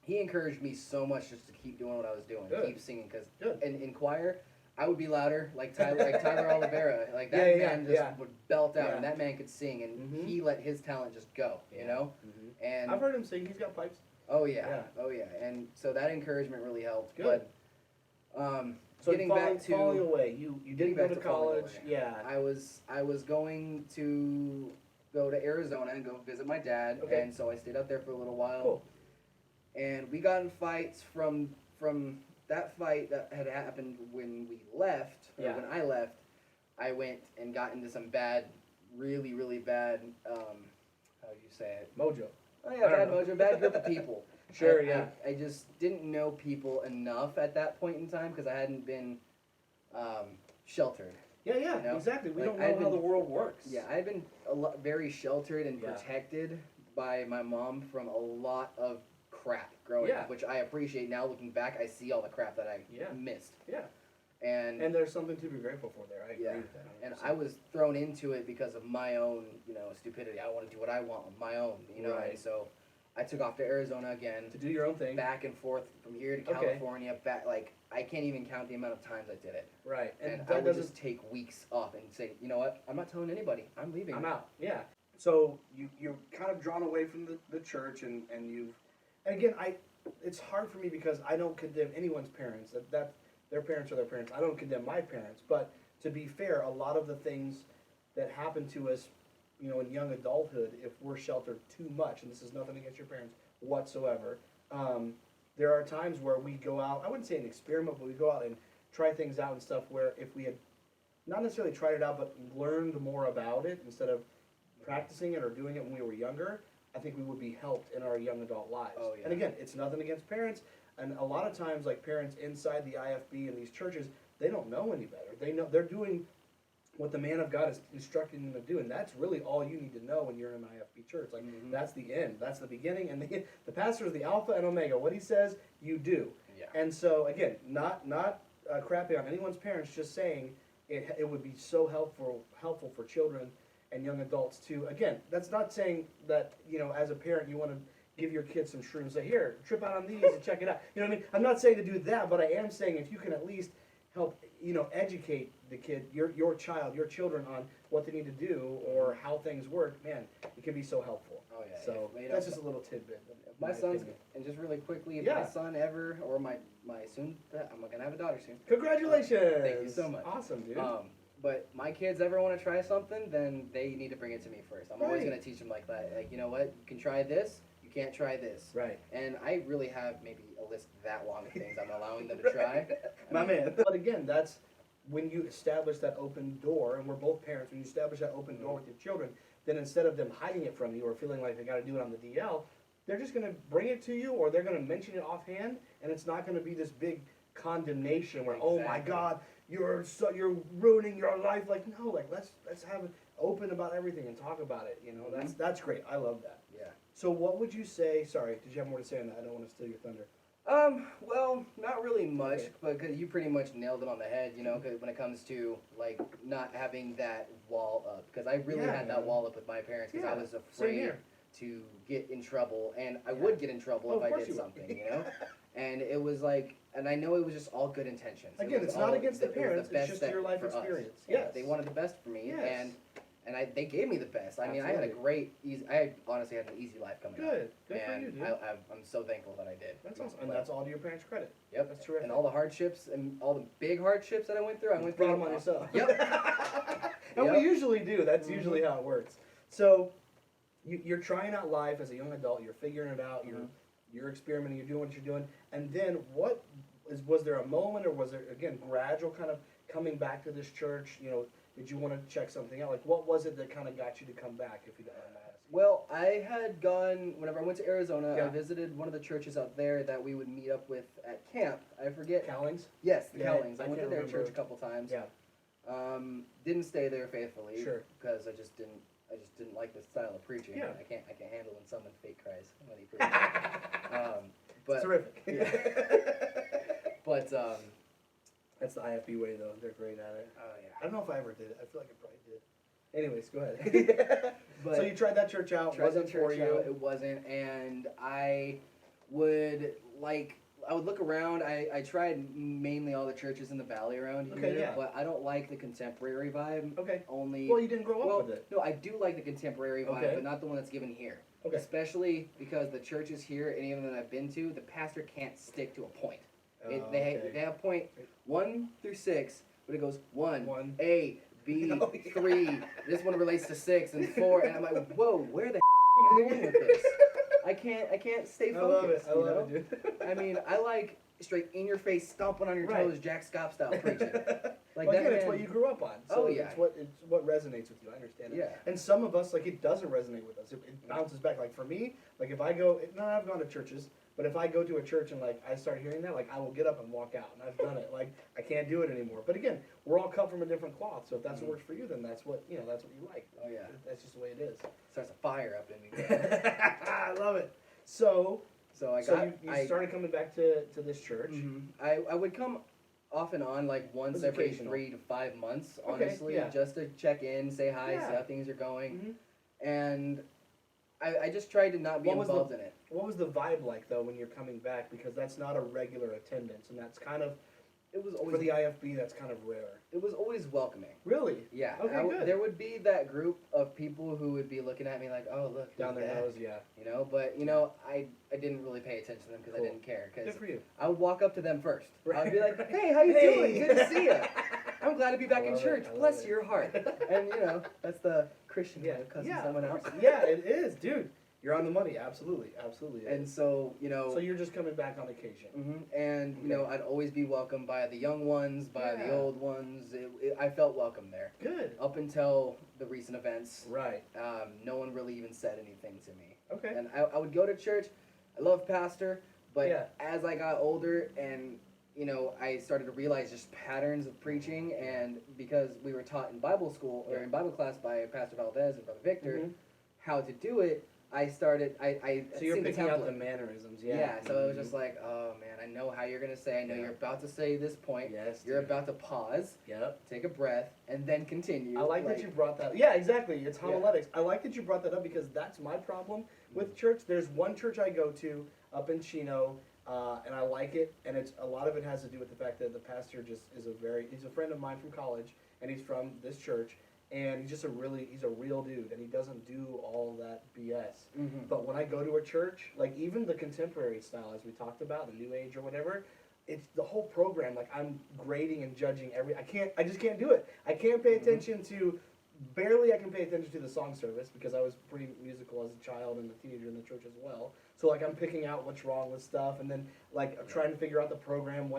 he encouraged me so much just to keep doing what I was doing, Good. keep singing, because Good. in choir, I would be louder, like Tyler Oliveira. Like that Yeah, yeah, man just yeah. would belt out, Yeah. and that man could sing, and Mhm. he let his talent just go, you know. Mhm. And I've heard him sing. He's got pipes. oh yeah, Yeah. oh yeah, and so that encouragement really helped. Good. But So getting falling, back to falling away, you getting didn't go back to to falling college. away. Yeah. I was going to go to Arizona and go visit my dad, Okay. and so I stayed out there for a little while. Cool. And we got in fights from that fight that had happened when we left, or Yeah. when I left. I went and got into some bad, really, really bad, how how do you say it? Mojo. Oh yeah, I bad don't know. mojo, bad group of people. Sure, I just didn't know people enough at that point in time because I hadn't been sheltered. Yeah, You know? exactly. We Like, don't know I've how been- the world works. Yeah, I've been very sheltered and Yeah. protected by my mom from a lot of crap growing Yeah. up, which I appreciate now. Looking back, I see all the crap that I Yeah. missed. Yeah. And there's something to be grateful for there. I agree yeah, with that. and 100%. I was thrown into it because of my own, stupidity. I want to do what I want on my own, Right. and so I took off to Arizona again, to do your own thing. back and forth from here to Okay. California. Back, like I can't even count the amount of times I did it. Right. And that I would doesn't. just take weeks off and say, you know what, I'm not telling anybody. I'm leaving. I'm out. Yeah. So you're kind of drawn away from the church, and again, it's hard for me because I don't condemn anyone's parents. That their parents are their parents. I don't condemn my parents, but to be fair, a lot of the things that happen to us, in young adulthood, if we're sheltered too much, and this is nothing against your parents whatsoever, there are times where we go out. I wouldn't say an experiment, but we go out and try things out and stuff. Where if we had not necessarily tried it out, but learned more about it instead of practicing it or doing it when we were younger, I think we would be helped in our young adult lives. Oh, yeah. And again, it's nothing against parents. And a lot of times, like parents inside the IFB and these churches, they don't know any better. They know they're doing what the man of God is instructing them to do, and that's really all you need to know when you're in an IFB church. Like that's the end, that's the beginning, and the pastor is the Alpha and Omega. What he says, you do. Yeah. And so again, not crapping on anyone's parents, just saying it would be so helpful for children and young adults to, again, that's not saying that, as a parent you want to give your kids some shrooms, say, here, trip out on these and check it out. You know what I mean? I'm not saying to do that, but I am saying if you can at least help, educate the kid, your child, your children on what they need to do or how things work, man, it can be so helpful. Oh yeah. So that's just a little tidbit. If my son's, and just really quickly, if Yeah. my son ever, or my soon, I'm gonna have a daughter soon. Congratulations! Thank you so much. Awesome, dude. But my kids ever want to try something, then they need to bring it to me first. I'm always Right. gonna teach them like that. Like, you know what? You can try this. You can't try this. Right. And I really have maybe a list that long of things I'm allowing them to try. My man. But again, that's when you establish that open door, and we're both parents, when you establish that open door with your children, then instead of them hiding it from you or feeling like they got to do it on the DL, they're just going to bring it to you, or they're going to mention it offhand, and it's not going to be this big condemnation where, oh my Exactly. God, you're ruining your life. Like, no, like let's have it open about everything and talk about it. That's great. I love that. Yeah. So what would you say? Sorry, did you have more to say on that? I don't want to steal your thunder. Well, not really much, Okay. but 'cause you pretty much nailed it on the head, 'cause when it comes to, like, not having that wall up. Because I really Yeah, had that man. wall up with my parents because I Yeah, was same afraid here. to get in trouble, and I Yeah. would get in trouble Oh, if of I course did you would. something, And it was like, and I know it was just all good intentions. It Again, was it's not all- against the it was parents, it's best just that- your life for us. experience. Yeah, Yes. they wanted the best for me, Yes. and they gave me the best. I mean, I had a Absolutely. great, I honestly had an easy life coming up. Good for And you, dude. I'm so thankful that I did. That's awesome, and But- that's all to your parents' credit. Yep. That's terrific. And all the hardships and all the big hardships that I went through, I went Brought through them on yourself. Yep. And Yep. we usually do. That's usually how it works. So you're trying out life as a young adult. You're figuring it out. You're experimenting. You're doing what you're doing. And then was there a moment, or was there again gradual kind of coming back to this church? Did you want to check something out? Like, what was it that kind of got you to come back? If you don't mind my asking. Well, I had gone whenever I went to Arizona. Yeah. I visited one of the churches out there that we would meet up with at camp. I forget. Cowlings? Yes, the Yeah, Cowlings. I I went to can't their remember. church a couple times. Yeah. Didn't stay there faithfully. Sure. Because I just didn't like the style of preaching. Yeah. I can't handle when someone fake cries when he preaches. It's terrific. But That's the IFB way, though. They're great at it. oh yeah. I don't know if I ever did it. I feel like I probably did. Anyways, go ahead. But So you tried that church out. tried Wasn't the for church you. out, it wasn't, and I would look around. I tried mainly all the churches in the valley around here, Okay, yeah. but I don't like the contemporary vibe. Okay. Only Well, you didn't grow up with it. no, I do like the contemporary vibe, Okay. but not the one that's given here. Okay. Especially because the churches here, any of them that I've been to, the pastor can't stick to a point. They okay. have point 1 through 6, but it goes 1, One. A, B, Oh, yeah. 3. This one relates to 6 and 4, and I'm like, whoa, where the are you going with this? I can't stay I love it. focused. I love it, dude. I mean, I like straight in your face, stomping on your Right. toes, Jack Scott style preaching. Like well, that again, it's man- what you grew up on. So Oh, yeah. it's what resonates with you. I understand it. Yeah. And some of us, like, it doesn't resonate with us. It bounces back. Like for me, like if I go, no, I've gone to churches, but if I go to a church and like I start hearing that, like I will get up and walk out. And I've done it. Like I can't do it anymore. But again, we're all cut from a different cloth. So if that's what works for you, then that's what that's what you like. Oh, yeah. That's just the way it is. Starts a fire up in me. I love it. So So you started coming back to this church. I would come off and on like once was every occasional. 3 to 5 months, Okay, honestly, yeah. just to check in, say hi, Yeah. see how things are going, Mhm. and I just tried to not be What was involved in it. What was the vibe like though when you're coming back? Because that's not a regular attendance, and that's kind of It was for always the IFB. That's kind of rare. it was always welcoming. Really? Yeah. Okay, good. There would be that group of people who would be looking at me like, oh look, Down who's their that? nose, yeah. You know, but I didn't really pay attention to them because Cool. I didn't care. Good Because for you. I would walk up to them first. Right. I'd be like, hey, how you doing? Good to see you. I'm glad to be back I in love it, church. I love Bless it. your heart. And that's the Christian way of cussing someone of out. course. Yeah, it is, dude. You're on the money. Absolutely, absolutely. And so so you're just coming back on occasion. and I'd always be welcomed by the young ones, by the Yeah. old ones. I felt welcome there. Good. Up until the recent events, Right. no one really even said anything to me. Okay. And I would go to church. I love pastor, but Yeah. as I got older and I started to realize just patterns of preaching, and because we were taught in Bible school or in Bible class by Pastor Valdez and Brother Victor Mhm. how to do it, I started. I So you're seen the picking out template. the mannerisms, yeah. Yeah, so it was just like, oh man, I know how you're gonna say. I know Yeah. you're about to say this point. Yes. You're dude. about to pause, Yep. take a breath, and then continue. I like that you brought that. Yeah, exactly. It's Yeah. homiletics. I like that you brought that up because that's my problem with church. There's one church I go to up in Chino, and I like it, and it's a lot of it has to do with the fact that the pastor just is he's a friend of mine from college, and he's from this church, and he's just he's a real dude, and he doesn't do all that BS. But when I go to a church, like even the contemporary style, as we talked about, the New Age or whatever, it's the whole program. Like I'm grading and judging I just can't do it. I can't pay attention to. Barely I can pay attention to the song service because I was pretty musical as a child and a teenager in the church as well. So like I'm picking out what's wrong with stuff, and then like I'm trying to figure out the program.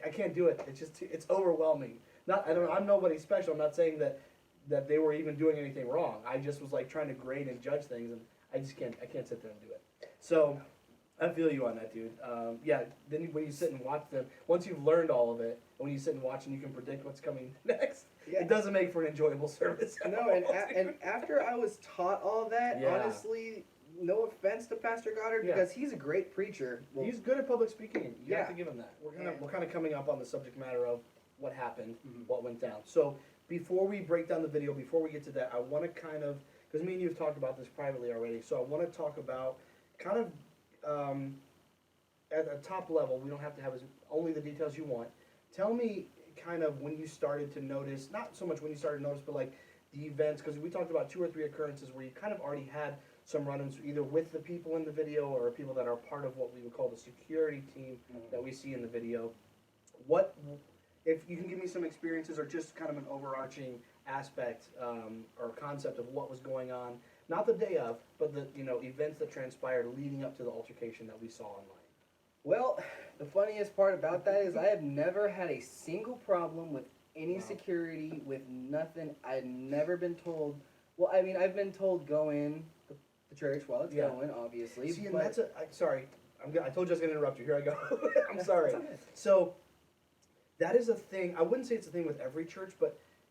I can't do it. It's just it's overwhelming. I'm nobody special. I'm not saying that they were even doing anything wrong. I just was like trying to grade and judge things, and I can't sit there and do it. So I feel you on that, dude. Yeah. Then when you sit and watch them, once you've learned all of it, and when you sit and watch and you can predict what's coming next, Yeah. it doesn't make for an enjoyable service. No, and after I was taught all that, Yeah. honestly, no offense to Pastor Goddard, Yeah. because he's a great preacher. Well, He's good at public speaking. You have Yeah. to give him that. And- We're kind of coming up on the subject matter of what happened, Mhm. what went down. So before we break down the video, before we get to that, I want to kind of, because me and you have talked about this privately already, so I want to talk about kind of at a top level. We don't have to have only the details you want. Tell me kind of when you started to notice, not so much when you started to notice, but like the events, because we talked about 2 or 3 occurrences where you kind of already had some run-ins either with the people in the video or people that are part of what we would call the security team that we see in the video. What, if you can give me some experiences or just kind of an overarching aspect or concept of what was going on, not the day of, but the events that transpired leading up to the altercation that we saw online. Well, the funniest part about that is I have never had a single problem with any Wow. security, with nothing. I've never been told. Well, I mean, I've been told go in the church while it's Yeah. going, obviously. See, and but sorry, I told you I was going to interrupt you. Here I go. I'm sorry. It's okay. So that is a thing. I wouldn't say it's a thing with every church,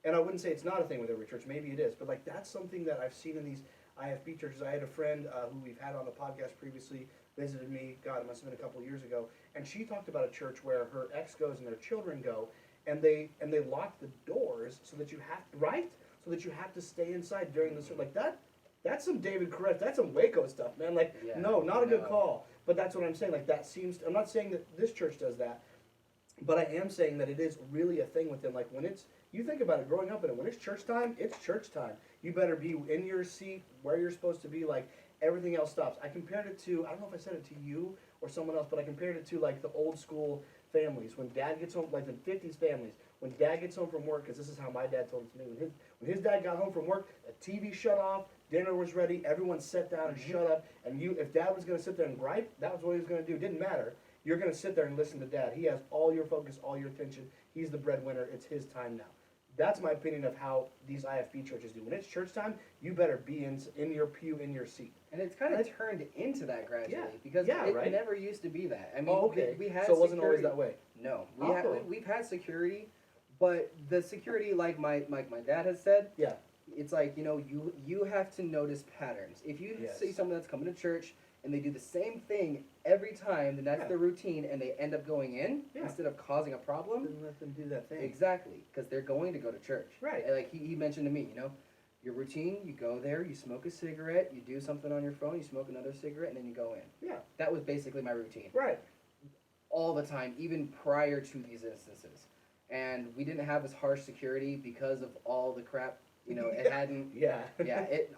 and I wouldn't say it's not a thing with every church. Maybe it is, but like that's something that I've seen in these IFB churches. I had a friend who we've had on the podcast previously visited me. God, it must have been a couple of years ago, and she talked about a church where her ex goes and their children go, and they lock the doors so that you have to stay inside during the service. Like that. That's some David Koresh. That's some Waco stuff, man. Like, Yeah, no, not a good no. call. But that's what I'm saying. Like, that seems. I'm not saying that this church does that, but I am saying that it is really a thing with them. Like, when it's. You think about it, growing up in it, when it's church time, it's church time. You better be in your seat where you're supposed to be. Like, everything else stops. I compared it to. I don't know if I said it to you or someone else, but I compared it to like the old school families when Dad gets home, like the '50s families. When Dad gets home from work, because this is how my dad told it to me. When his dad got home from work, the TV shut off. Dinner was ready. Everyone sat down and shut up. And if Dad was going to sit there and gripe, that was what he was going to do. It didn't matter. You're going to sit there and listen to Dad. He has all your focus, all your attention. He's the breadwinner. It's his time now. That's my opinion of how these IFB churches do. When it's church time, you better be in your pew, in your seat. And it's kind of turned into that gradually, Yeah. because Yeah, it right? never used to be that. I mean, Oh, okay. we had so it wasn't always security. that way. No, Oh. we've had security, but the security, like my dad has said, Yeah. it's like, you know, you have to notice patterns. If you Yes. see someone that's coming to church and they do the same thing every time, then that's Yeah. their routine, and they end up going in Yeah. instead of causing a problem. Then let them do that thing. Exactly, because they're going to go to church. Right. And like he mentioned to me, you know, your routine, you go there, you smoke a cigarette, you do something on your phone, you smoke another cigarette, and then you go in. Yeah. That was basically my routine. Right. All the time, even prior to these instances. And we didn't have as harsh security because of all the crap, you know, it hadn't, Yeah.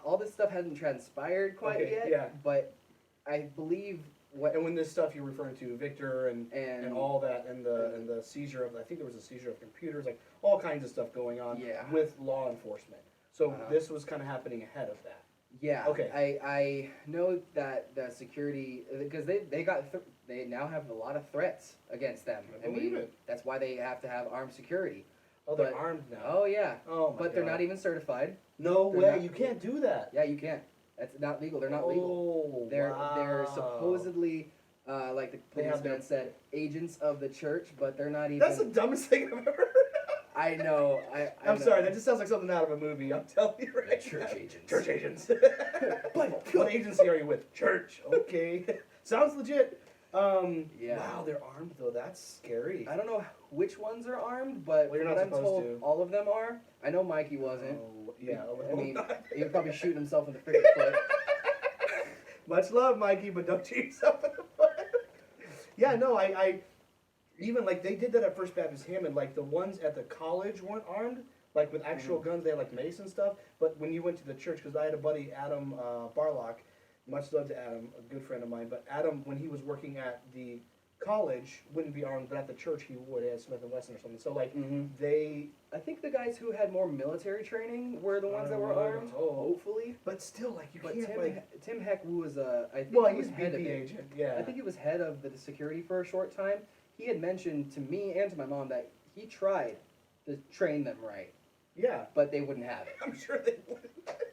all this stuff hadn't transpired quite Okay, yet. yeah. But I believe And when this stuff you're referring to, Victor and all that, and the seizure of, I think there was a seizure of computers, like all kinds of stuff going on Yeah. with law enforcement. So Uh-huh. this was kind of happening ahead of that. Yeah. Okay. I know that the security, because they now have a lot of threats against them. I believe it. That's why they have to have armed security. Oh, they're But- armed now. Oh yeah. Oh my But they're God. not even certified. No they're way, not- you can't do that. Yeah, you can't. That's not legal. They're not legal. Oh, They're wow. supposedly, like the They have policeman said, agents of the church, but they're not even. That's the dumbest thing I've ever heard. I know. I'm know. sorry, that just sounds like something out of a movie. I'm telling you right The church now. agents. Church agents. what agency are you with? Church. Okay. Sounds legit. Yeah. Wow, they're armed though. That's scary. I don't know which ones are armed, but Well, you're from not what I'm supposed told, to. all of them are. I know Mikey wasn't. Oh, yeah. I mean, not. he was probably shooting himself in the freaking foot. Much love, Mikey, but don't shoot yourself in the foot. Yeah, no, I even like they did that at First Baptist Hammond. Like the ones at the college weren't armed, like with actual guns. They had like mace and stuff. But when you went to the church, because I had a buddy, Adam Barlock, much love to Adam, a good friend of mine. But Adam, when he was working at the college, wouldn't be armed, but at the church he would. He had Smith and Wesson or something. So like they, I think the guys who had more military training were the ones that were armed. Oh. Hopefully. but still like you But can't like. Tim Heck was I think Well, he was he's head of BP it. agent. Yeah. I think he was head of the security for a short time. He had mentioned to me and to my mom that he tried to train them right, Yeah. but they wouldn't have it, I'm sure they would.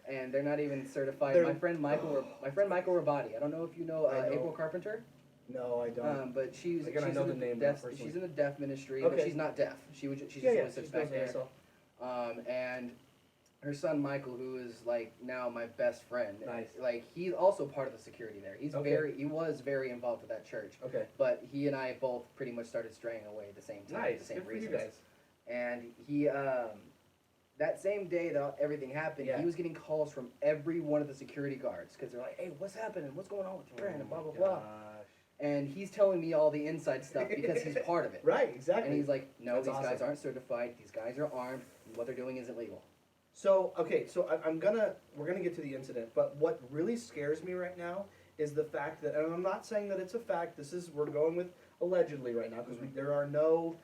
and they're not even certified. They're- My friend Michael Rabati. I don't know if you know I know. April Carpenter, No, I don't. but she's Again, I she's know in the name, but deaf, personally. she's in the deaf ministry, Okay. but she's not deaf. She just yeah, always sits she's back there. herself. And her son Michael, who is like now my best friend, Nice. like he's also part of the security there. He was very involved with that church. Okay. But he and I both pretty much started straying away at the same time, Nice. the same Good for you reasons. guys. And he, that same day that everything happened, Yeah. he was getting calls from every one of the security guards because they're like, "Hey, what's happening? What's going on with your friend?" And blah blah blah. Gosh. And he's telling me all the inside stuff because he's part of it. Right, exactly. And he's like, "No, That's these guys awesome. aren't certified. These guys are armed. And what they're doing isn't legal." So we're gonna get to the incident, but what really scares me right now is the fact that, and I'm not saying that it's a fact. We're going with allegedly right now because there are no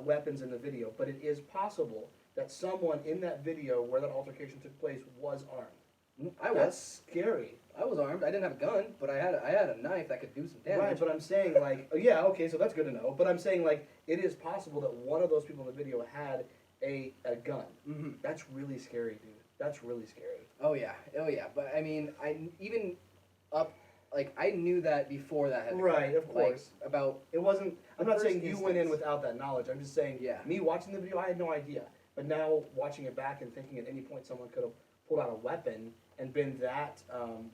weapons in the video, but it is possible that someone in that video where that altercation took place was armed. I That's was. scary. I was armed. I didn't have a gun, but I had a knife that could do some damage. Right, but I'm saying like, yeah, okay, so that's good to know. But I'm saying like, it is possible that one of those people in the video had a gun. Mm-hmm. That's really scary, dude. That's really scary. Oh yeah. But I mean, I knew that before that had Right, of course. Like, about It wasn't. I'm The not saying first you went in instance. without that knowledge. I'm just saying. Yeah. Me watching the video, I had no idea. But now watching it back and thinking at any point someone could have pulled out a weapon and been that.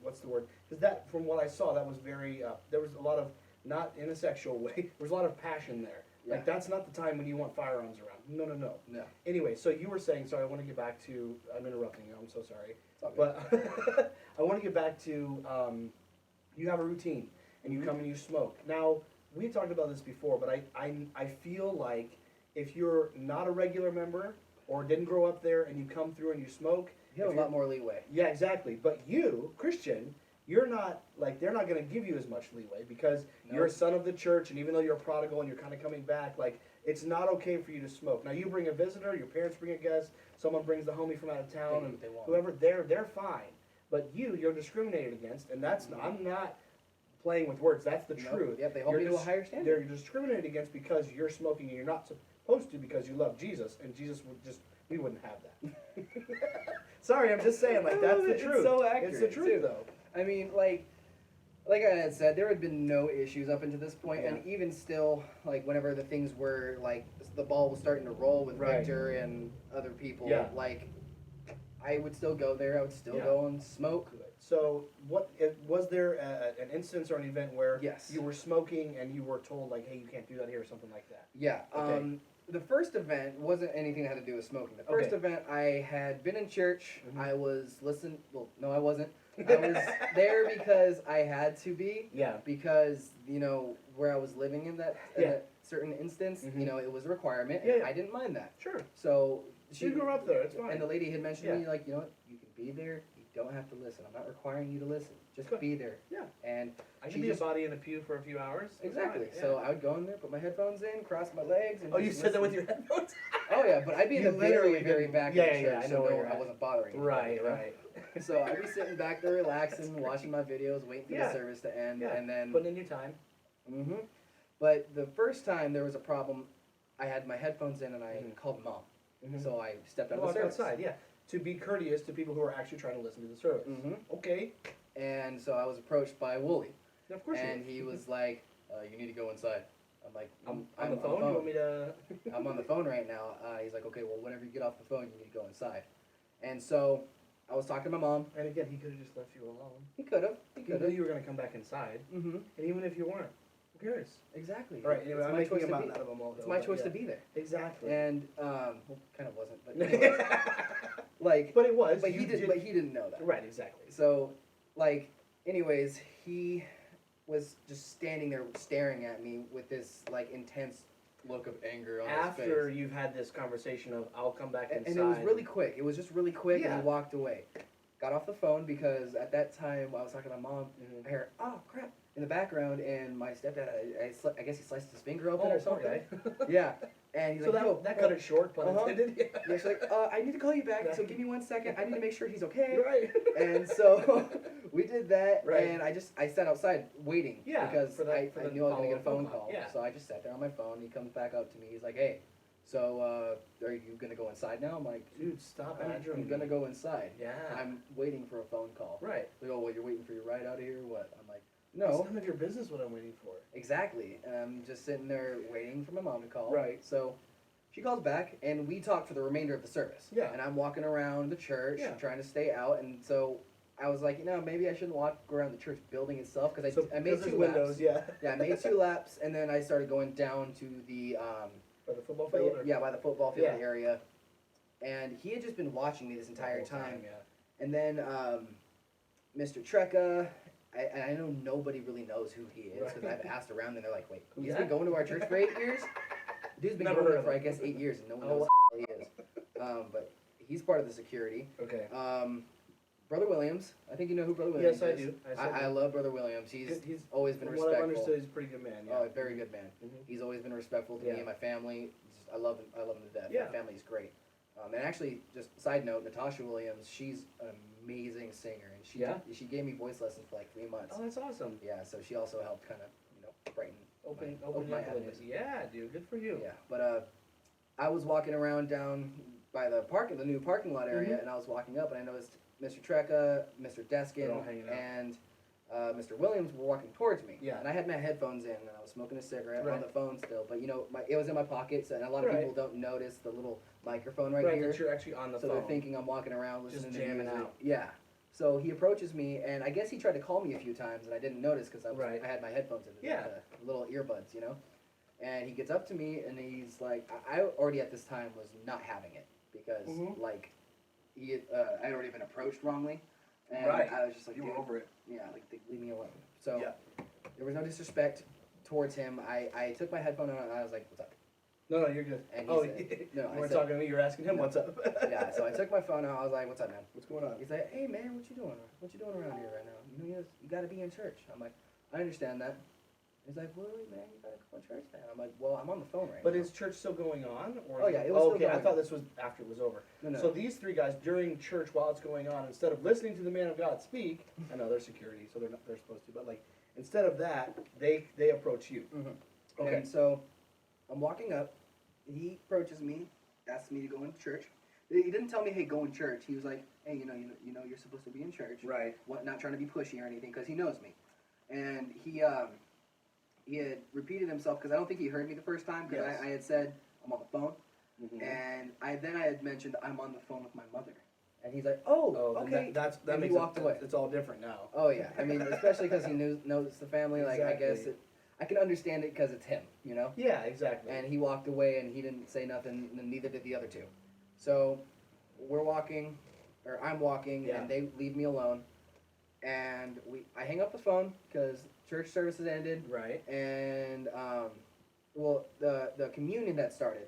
What's the word? Because that, from what I saw, that was very. There was a lot of, not in a sexual way. There was a lot of passion there. Yeah. Like that's not the time when you want firearms around. No. no. Anyway, so you were saying. Sorry, I want to get back to. I'm interrupting you. I'm so sorry. It's all good. But I want to get back to you have a routine and you come and you smoke. Now, we talked about this before, but I feel like if you're not a regular member or didn't grow up there and you come through and you smoke, you have a lot more leeway. yeah, exactly. But you, Christian, you're not, like, they're not going to give you as much leeway because you're a son of the church, and even though you're a prodigal and you're kind of coming back, like, it's not okay for you to smoke. Now, you bring a visitor, your parents bring a guest, someone brings the homie from out of town, and They won't. whoever, they're fine. But you're discriminated against, and that's, I'm not playing with words. That's the No, truth. yep, they hold me to a higher standard. They're discriminated against because you're smoking and you're not supposed to because you love Jesus, and Jesus would just, we wouldn't have that. Sorry, I'm just saying, like, that's the It's truth. so accurate, It's the truth, too. though. I mean, like I had said, there had been no issues up until this point, Yeah. and even still, like, whenever the things were, like, the ball was starting to roll with Right. Victor and other people, Yeah. like, I would still go there, I would still Yeah. go and smoke. So, was there an instance or an event where Yes. you were smoking and you were told, like, hey, you can't do that here or something like that? Yeah. Okay. The first event wasn't anything that had to do with smoking. The first Okay. event, I had been in church. Mhm. I was listening. Well, no, I wasn't. I was there because I had to be. Yeah. Because where I was living in that Yeah. certain instance, Mhm. it was a requirement. Yeah, And yeah. I didn't mind that. Sure. So You grew up there. It's fine. and the lady had mentioned Yeah. me like, you know what, you can be there. You don't have to listen. I'm not requiring you to listen. Just Good. be there. Yeah. And I she can be just- a body in a pew for a few hours. It's exactly. fine, yeah. So I would go in there, put my headphones in, cross my legs, and Oh, you just said that with listen. your headphones? Oh yeah, but I'd be in You the literally very, very didn't- back yeah, of the yeah, church, yeah, I know so where no, you're I at. wasn't bothering anybody, Right, you know? right. So I'd be sitting back there relaxing, watching my videos, waiting for Yeah. the service to end, Yeah. and then. Putting in your time. hmm But the first time there was a problem, I had my headphones in and I Mhm. called mom. Mhm. So I stepped out You of the walk service. outside, yeah. To be courteous to people who are actually trying to listen to the service. hmm Okay. And so I was approached by Wooly, Of course and you he was like, "You need to go inside." I'm like, I'm I'm on the phone. You want me to? I'm on the phone right now. He's like, okay, well, whenever you get off the phone, you need to go inside. And so I was talking to my mom. And again, he could have just left you alone. He could have. He You could knew have. you were gonna come back inside, Mm-hmm. and even if you weren't, who cares? Exactly. All right. Anyway, It's I'm my making choice a to mountain be. out of a molehill. It's my but choice yeah. to be there. Exactly. And well, kind of wasn't, but anyways, like, But it was. but you he did, but he didn't know that. Right. Exactly. So, like, anyways, he was just standing there staring at me with this like intense look of anger on his After face. you've had this conversation of, I'll come back inside. And it was really quick. It was just really quick, Yeah. and he walked away. Got off the phone because at that time I was talking to my mom. Mhm. I heard, oh crap, in the background, and my stepdad, I guess he sliced his finger open Oh, or poor something. guy. Yeah, and he's So like, yo, that cut it short, pun Uh-huh. intended. Yeah. yeah, she's like, I need to call you back, so give me 1 second. I need to make sure he's okay. Right. And so we did that, Right. and I sat outside waiting Yeah, because for the I knew I was gonna get a phone follow-up call. yeah. So I just sat there on my phone. He comes back up to me. He's like, hey, so are you gonna go inside now? I'm like, Dude, stop I'm badgering gonna me. go inside. Yeah. I'm waiting for a phone call. Right. They go, well, you're waiting for your ride out of here or what? I'm like, It's no. none of your business what I'm waiting for. Exactly. I'm just sitting there waiting for my mom to call. Right. So she calls back, and we talk for the remainder of the service. Yeah. And I'm walking around the church, Yeah. trying to stay out, and so I was like, maybe I shouldn't walk around the church building itself because I made 'cause 2 there's laps. windows, yeah. Yeah, I made 2 laps, and then I started going down to the By the football field? Or? by the football field Yeah. area, and he had just been watching me this entire The whole time. yeah. And then Mr. Trekka, I know nobody really knows who he is because Right. I've asked around and they're like, wait, Who's he's that? been going to our church for 8 years? Dude's been Never going heard there of for, I him. guess, 8 years and no one Oh, knows who he is. But he's part of the security. Okay. Brother Williams, I think you know who Brother Williams Yes, I is. do. I I love Brother Williams. He's He's always been from what I've respectful. understood, he's a pretty good man. Yeah. Oh, a very good man. Mhm. He's always been respectful to Yeah. me and my family. I love him to death. Yeah. My family's great. And actually, just side note, Natasha Williams, she's an amazing singer, and she gave me voice lessons for like 3 months. Oh, that's awesome. Yeah, so she also helped kind of brighten Open my you up a little avenues. bit. Yeah, dude. Good for you. Yeah, but I was walking around down by the new parking lot area, Mhm. and I was walking up, and I noticed Mr. Trekka, Mr. They're all Deskin, hanging out. and Mr. Williams were walking towards me. Yeah. And I had my headphones in, and I was smoking a cigarette on Right. the phone still, but it was in my pocket, so, and a lot of Right. people don't notice the little microphone right, Right, here. that you're actually on the So phone. they're thinking I'm walking around Just listening to jamming music. out. Yeah. So he approaches me, and I guess he tried to call me a few times, and I didn't notice because Right. I had my headphones in, Yeah. the little earbuds, And he gets up to me, and he's like, I already at this time was not having it because Mhm. like I'd already been approached wrongly, and Right. I was just like, You were "Dude, over it. yeah, like leave me alone." So Yeah. there was no disrespect towards him. I took my headphone out, and I was like, "What's up?" No, you're good. And he Oh, said- no, I you weren't said- talking to me. You're asking him No. what's up. Yeah. So I took my phone out. I was like, "What's up, man?" What's going on? He's like, "Hey man, what you doing? What you doing around here right now? You got to be in church." I'm like, "I understand that." He's like, "Really, man? You got to go to church now?" I'm like, "Well, I'm on the phone right But now." is church still going on? Or Oh, yeah, it was still okay, I going thought on. this was after it was over. No. So these 3 guys during church while it's going on, instead of listening to the man of God speak, I know they're security, so they're supposed to, but like Instead of that, they approach you. Mm-hmm. Okay. And so I'm walking up. He approaches me, asks me to go into church. He didn't tell me, hey, go in church. He was like, hey, you know, you're supposed to be in church. Right. Not trying to be pushy or anything, because he knows me. And he had repeated himself, because I don't think he heard me the first time, because Yes. I had said, I'm on the phone. Mm-hmm. And I had mentioned, I'm on the phone with my mother. And he's like, oh okay. That and makes he walked away. It's all different now. Oh, yeah. I mean, especially because he knows the family. Like, Exactly. I guess I can understand it because it's him, you know? Yeah, exactly. And he walked away and he didn't say nothing, and neither did the other two. So we're walking, or I'm walking, and they leave me alone. And I hang up the phone because church services ended. Right. And, the communion had started,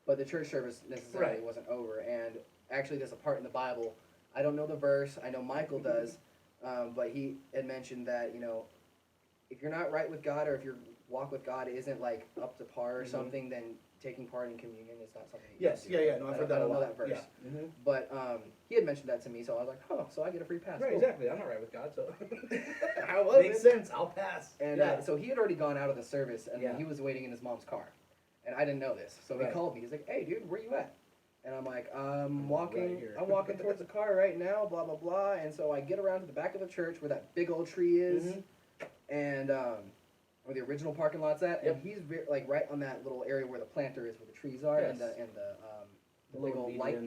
but the church service necessarily wasn't over. And actually, there's a part in the Bible. I don't know the verse. I know Michael does. But he had mentioned that, you know, if you're not right with God, or if your walk with God isn't like up to par or something, then taking part in communion is not something. You can do. No, I've heard that. I don't know that verse. Yeah. Mm-hmm. But he had mentioned that to me, so I was like, oh, so I get a free pass. Right, Cool. exactly. I'm not right with God, so Makes sense. I'll pass. And so he had already gone out of the service, and he was waiting in his mom's car, and I didn't know this. So he called me. He's like, "Hey, dude, where you at?" And I'm like, I'm walking towards the car right now, blah blah blah. And so I get around to the back of the church where that big old tree is, and where the original parking lot's at, and he's like right on that little area where the planter is, where the trees are, and the big old light.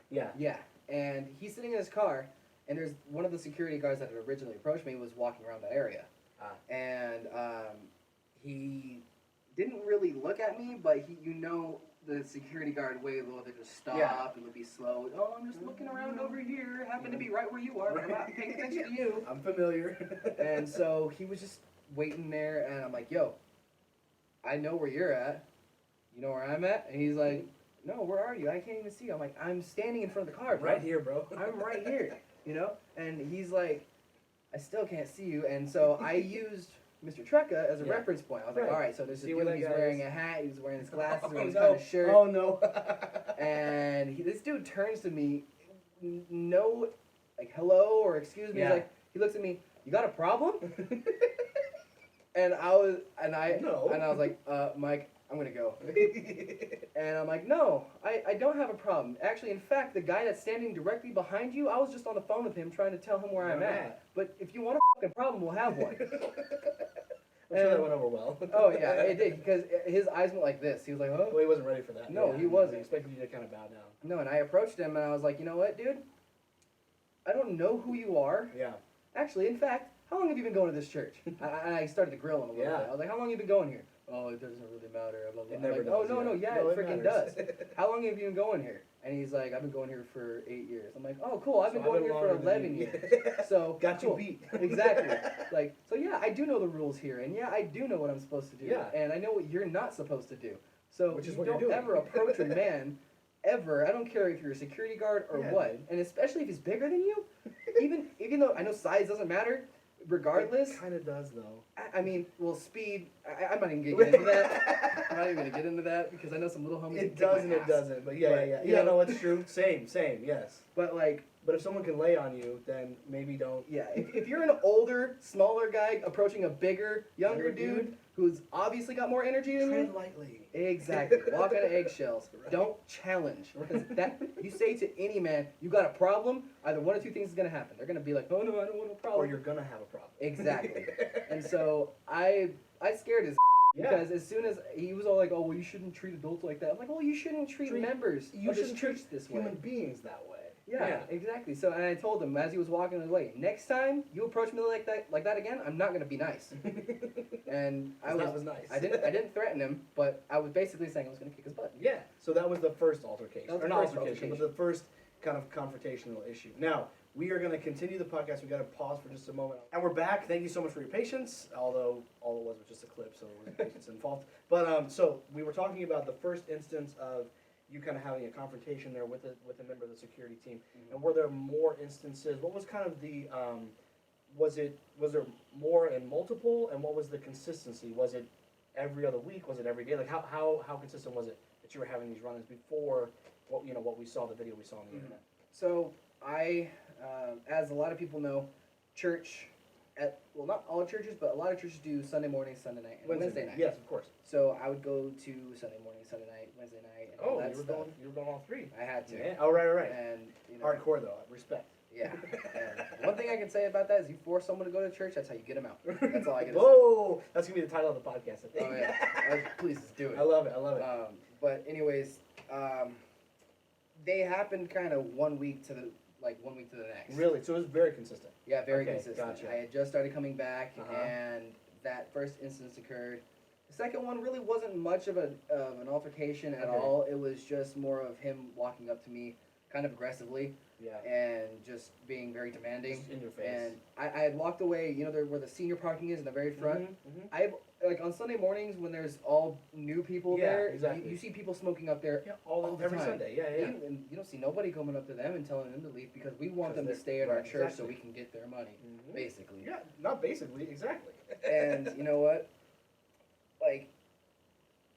Yeah. And he's sitting in his car, and there's one of the security guards that had originally approached me was walking around that area, and he didn't really look at me, but the security guard way will just stop and would be slow. Oh, I'm just looking around over here. Happen to be right where you are. But I'm not paying attention to you. I'm familiar. And so he was just waiting there, and I'm like, yo, I know where you're at. You know where I'm at? And he's like, no, where are you? I can't even see you. I'm like, I'm standing in front of the car, bro. Right here, bro. I'm right here, you know? And he's like, I still can't see you. And so I used Mr. Trekka as a reference point. I was like, all right, so there's a dude, he's wearing a hat, he's wearing his glasses, wearing his kind of shirt. Oh, no. And this dude turns to me, no, like, hello or excuse me. He's like, he looks at me, you got a problem? And I was like, Mike, I'm gonna go. And I'm like, no, I don't have a problem. Actually, in fact, the guy that's standing directly behind you, I was just on the phone with him trying to tell him where I'm at. But if you want a fucking problem, we'll have one. I'm sure that went over well. Oh yeah, it did, because his eyes went like this. He was like, oh. Well, he wasn't ready for that. No, he wasn't. He expected you to kind of bow down. No, and I approached him and I was like, you know what, dude? I don't know who you are. Yeah. Actually, in fact, how long have you been going to this church? I started to grill him a little bit. I was like, how long have you been going here? Oh, it doesn't really matter. Blah, blah. It never does. Oh, no, it freaking does. matters. How long have you been going here? And he's like, I've been going here for 8 years. I'm like, oh, cool. I've been So going here for longer than 11 you. years. So Got cool. you beat. Exactly. Like, so yeah, I do know the rules here, and yeah, I do know what I'm supposed to do. Yeah. And I know what you're not supposed to do. So Which is you what you're don't doing. ever approach a man, ever. I don't care if you're a security guard or what. Dude. And especially if he's bigger than you, even though I know size doesn't matter, regardless. It kind of does, though. I mean, well, speed. I'm not even gonna get into that. I'm not even gonna get into that because I know some little homies. It does and it doesn't, but yeah. No, it's true. Same, yes. But like, But if someone can lay on you, then maybe don't. yeah, if you're an older, smaller guy approaching a bigger, younger dude who's obviously got more energy than you, Tread lightly. exactly, walk on eggshells. Right. Don't challenge, because that you say to any man, you got a problem. Either one of two things is gonna happen. They're gonna be like, oh no, I don't want a problem. Or you're gonna have a problem. Exactly. And so I scared his because as soon as he was all like, oh well, you shouldn't treat adults like that. I'm like, well, you shouldn't treat members You of this shouldn't church treat this way. human beings that way. Yeah, exactly. So, and I told him as he was walking away, next time you approach me like that again, I'm not gonna be nice. And that was nice. I didn't threaten him, but I was basically saying I was gonna kick his butt. Yeah. So that was the first altercation. That was Or the not first altercation, but the first kind of confrontational issue. Now, we are going to continue the podcast. We got to pause for just a moment. And we're back. Thank you so much for your patience, although all it was just a clip, so it wasn't patience involved. But so we were talking about the first instance of you kind of having a confrontation there with a member of the security team. Mm-hmm. And were there more instances? What was kind of the was there more and multiple, and what was the consistency? Was it every other week? Was it every day? Like how consistent was it that you were having these run-ins before what we saw, the video we saw on the internet? So I, as a lot of people know, church well, not all churches, but a lot of churches do Sunday morning, Sunday night, and Wednesday night. Yes, of course. So I would go to Sunday morning, Sunday night, Wednesday night, and all that stuff. You were going all three. I had to. Yeah. Oh, right. And Hardcore though, respect. Yeah. And one thing I can say about that is you force someone to go to church, that's how you get them out. That's all I can say. Whoa, that's gonna be the title of the podcast, I think. Oh yeah. Please just do it. I love it. But anyways, they happened kind of 1 week to the next. Really? So it was very consistent. Yeah, very Okay, consistent. gotcha. I had just started coming back, Uh-huh. and that first instance occurred. The second one really wasn't much of an altercation at Okay. all. It was just more of him walking up to me kind of aggressively Yeah. and just being very demanding. Just in your face. And I had walked away, there where the senior parking is in the very front. Mhm. I've like on Sunday mornings when there's all new people Yeah, there, exactly. you see people smoking up there. Yeah, every time. Sunday. Yeah. And you don't see nobody coming up to them and telling them to leave because we want them to Because stay at our right, church so exactly. we can get their money, Mhm. basically. Yeah, not basically, exactly. And you know what? Like,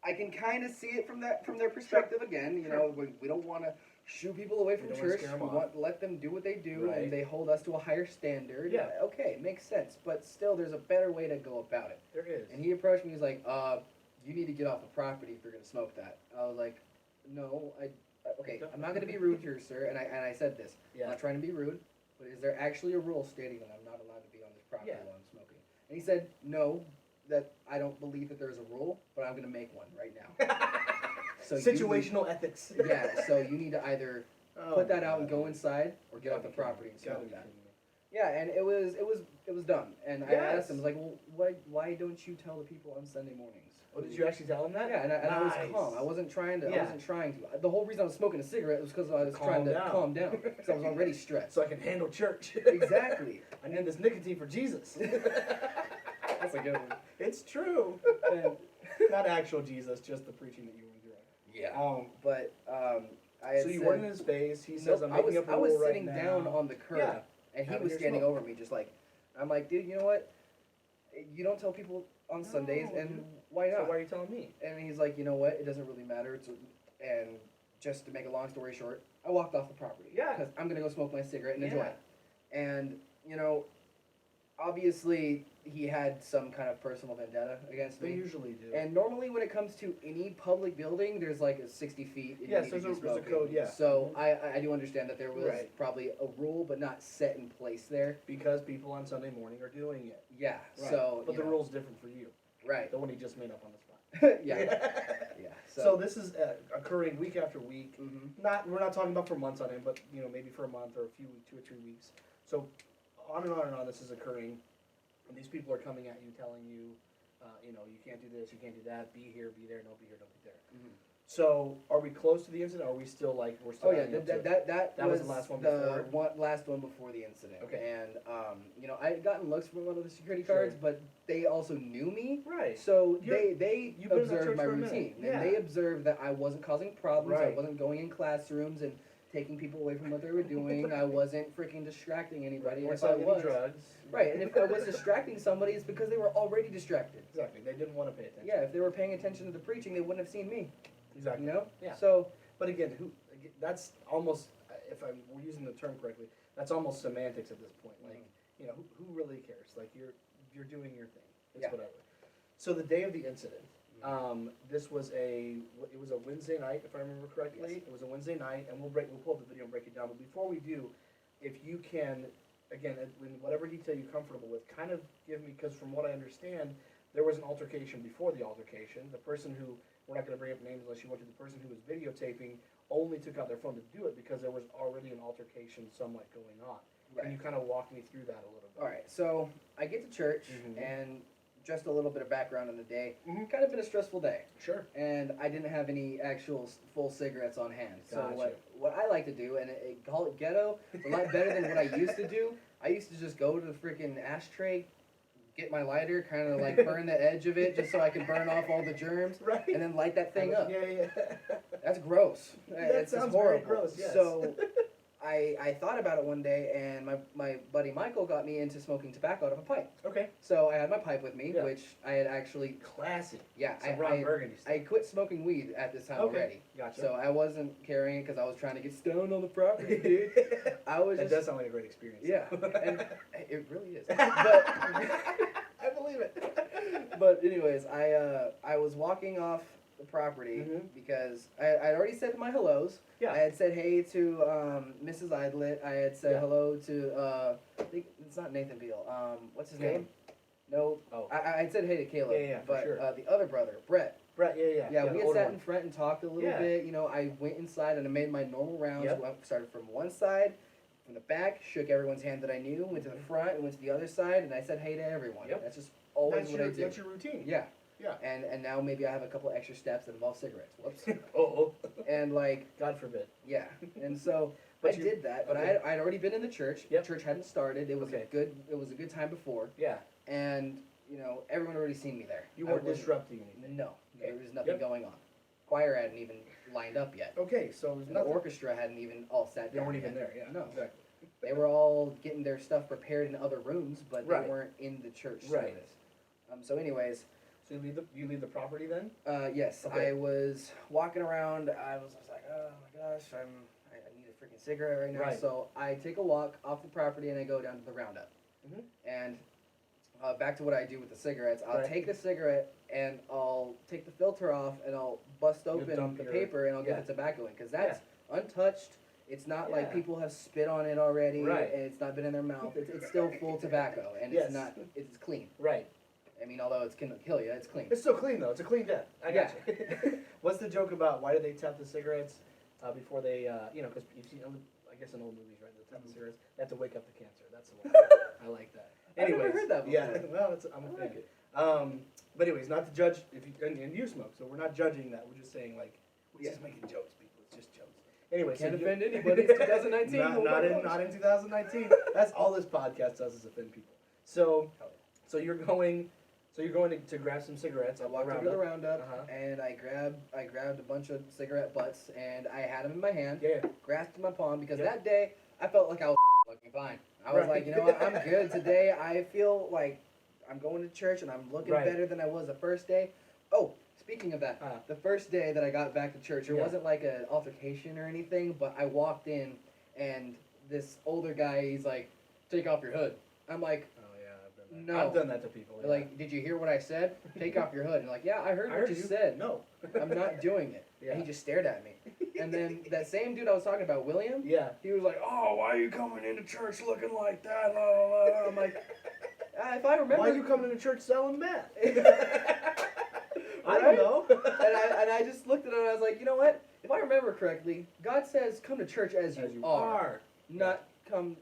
I can kind of see it from their perspective again. You know, we don't want to shoo people away from We don't wanna church. scare 'em We off. want to let them do what they do, Right. and they hold us to a higher standard. Yeah. Okay, makes sense. But still, there's a better way to go about it. There is. And he approached me. He's like, "You need to get off the property if you're gonna smoke that." I was like, "No, okay, I'm not gonna be rude here, sir." And I said this. I'm Yeah. not trying to be rude, but is there actually a rule stating that I'm not allowed to be on this property Yeah. while I'm smoking? And he said, "No, that I don't believe that there's a rule, but I'm gonna make one right now." So Situational ethics. So you need to either Oh, put that out God. and go inside, or get Gotta off the be kidding property me. and Gotta smoke be that. kidding me. Yeah, and it was done. And I Yes. asked him, I was like, "Well, why don't you tell the people on Sunday mornings?" Oh, did you actually tell him that? Yeah, and I was Nice. calm. I wasn't trying to. Yeah. The whole reason I was smoking a cigarette was because I was trying to calm down. Because I was already stressed. So I can handle church. Exactly. I need this nicotine for Jesus. That's a good one. It's true. And, Not actual Jesus, just the preaching that you were doing. yeah. But I had So you said, weren't in his face. He says, nope, "I'm making up a I was rule right sitting now." down on the curb, Yeah. and he Having was your standing smoke. over me, just like, I'm like, dude, you know what? You don't tell people on No, Sundays, and dude. why So not? why are you telling me? And he's like, you know what? It doesn't really matter. And just to make a long story short, I walked off the property. Yeah. Because I'm gonna go smoke my cigarette and enjoy Yeah. it. And obviously he had some kind of personal vendetta against They me. usually do. And normally when it comes to any public building, there's like a 60 feet. And Yes, you need to there's be a smoking. code, yeah. So I do understand that there was Right. probably a rule, but not set in place there. Because people on Sunday morning are doing it. Yeah. Right. So but you the know, rule's different for you. right. The one he just made up on the spot. Yeah. Yeah. So this is occurring week after week. Mhm. We're not talking about for months on end, but maybe for a month or a few weeks, 2 or 3 weeks. So on and on and on, this is occurring, and these people are coming at you, telling you, you can't do this, you can't do that. Be here, be there. Don't be here, don't be there. Mhm. So are we close to the incident? Or are we still we're still? Oh yeah, adding up to it? that was the last one last one before the incident. Okay. And I had gotten looks from one of the security Sure. guards, but they also knew me. Right. So You've they been in that observed church my for a minute. routine, Yeah. and they observed that I wasn't causing problems. I Right. wasn't going in classrooms and taking people away from what they were doing. I wasn't freaking distracting anybody. We're And if I selling any was, drugs. right, and if I was distracting somebody, it's because they were already distracted. Exactly. They didn't want to pay attention. Yeah, if they were paying attention to the preaching, they wouldn't have seen me. Exactly. Yeah. So But again, that's almost, if we're using the term correctly, that's almost semantics at this point. Like, who really cares? Like, you're doing your thing. It's Yeah. whatever. So the day of the incident, this was it was a Wednesday night, if I remember correctly. Yes. It was a Wednesday night, and we'll pull up the video and break it down. But before we do, if you can, again, in whatever detail you're comfortable with, kind of give me, because from what I understand, there was an altercation before the altercation. The person who, we're not going to bring up names unless you want to, the person who was videotaping only took out their phone to do it because there was already an altercation somewhat going on. Can you kind of walk me through that a little bit? All right, so I get to church, Mhm. and just a little bit of background on the day. Mhm. Kind of been a stressful day, Sure. and I didn't have any actual full cigarettes on hand. So Gotcha. what I like to do, and call it ghetto, it's a lot better than what I used to do. I used to just go to the freaking ashtray, get my lighter, kind of like burn the edge of it just so I can burn off all the germs, Right. and then light that thing up. Yeah. That's gross. That It's just sounds horrible. very gross, yes. So I thought about it one day, and my buddy Michael got me into smoking tobacco out of a pipe. Okay. So I had my pipe with me, Yeah. which I had actually, Classy. yeah, Some Ron Burgundy stuff. I quit smoking weed at this time Okay. already. Gotcha. So I wasn't carrying it because I was trying to get stoned on the property, dude. I was That does sound like a great experience. yeah, and it really is. But I believe it. but anyways, I was walking off the property Mhm. because I'd already said my hellos. Yeah. I had said hey to Mrs. Idlet. I had said Yeah. hello to I think it's not Nathan Beal. What's his Caleb. name? No. Oh. I had said hey to Caleb. Yeah, for but sure. The other brother, Brett. Brett, yeah. Yeah, the we had older sat one. in front and talked a little Yeah. bit. You know, I went inside and I made my normal rounds. Yep. Started from one side, from the back, shook everyone's hand that I knew, went to the front, and went to the other side, and I said hey to everyone. Yep. That's just always That's what your, I do. That's your routine. Yeah. Yeah. And now maybe I have a couple extra steps that involve cigarettes. Whoops. Oh. And like, God forbid. yeah. And so But I you- did that, but okay. I'd already been in the church. Yep. Church hadn't started. It was Okay. It was a good time before, Yeah. and you know everyone had already seen me there. You I weren't wasn't- disrupting anything. No, Okay. there was nothing Yep. going on. Choir hadn't even lined up yet. Okay, so there's The nothing. orchestra hadn't even all sat They down. weren't even yet. there. Yeah. No. Exactly. They were all getting their stuff prepared in other rooms, but Right. they weren't in the church Right. service. So, anyways, So you leave the property then? yes, Okay. I was walking around. I was like, oh my gosh, I need a freaking cigarette right now. Right. So I take a walk off the property and I go down to the roundup. Mhm. And back to what I do with the cigarettes, I'll Right. take the cigarette and I'll take the filter off and I'll bust open dump the your- paper and I'll yeah. get the tobacco in because that's untouched. It's not like Yeah. people have spit on it already Right. and it's not been in their mouth. It's still full tobacco and Yes. it's not. It's clean. Right. I mean, although it's gonna kill you, it's clean. It's still clean though. It's a clean death. I got Yeah. you. What's the joke about? Why do they tap the cigarettes before they? Because you've seen, I guess in old movies, right? They tap the cigarettes. They have to wake up the cancer. That's the one. I like that. I've never Anyways, heard that yeah. before. Well, I'm a I fan. like it. But anyways, not to judge if you and you smoke, so we're not judging that. We're just saying like we're just making jokes, people. It's just jokes. Anyway, Can't so you- offend anybody. It's 2019. not, Oh my not in gosh. not in 2019. That's all this podcast does is offend people. So you're going to grab some cigarettes. I walked over to the roundup Uh-huh. and I grabbed a bunch of cigarette butts and I had them in my hand, Yeah. grasped in my palm because Yep. that day I felt like I was looking fine. I was Right. like, you know what, I'm good today. I feel like I'm going to church and I'm looking Right. better than I was the first day. Oh, speaking of that, Uh-huh. the first day that I got back to church, it Yeah. wasn't like an altercation or anything, but I walked in and this older guy, he's like, take off your hood. I'm like, Oh yeah, I've done that. No. I've done that to people. they're like, did you hear what I said? Take off your hood. And like, yeah, I heard I what heard you you said. No. I'm not doing it. Yeah. And he just stared at me. And then that same dude I was talking about, William, Yeah. he was like, oh, why are you coming into church looking like that? La, la, la. I'm like, if I remember. Why are you coming to church selling meth? I Right? don't know. and I just looked at him and I was like, you know what? If I remember correctly, God says come to church as you, are, not come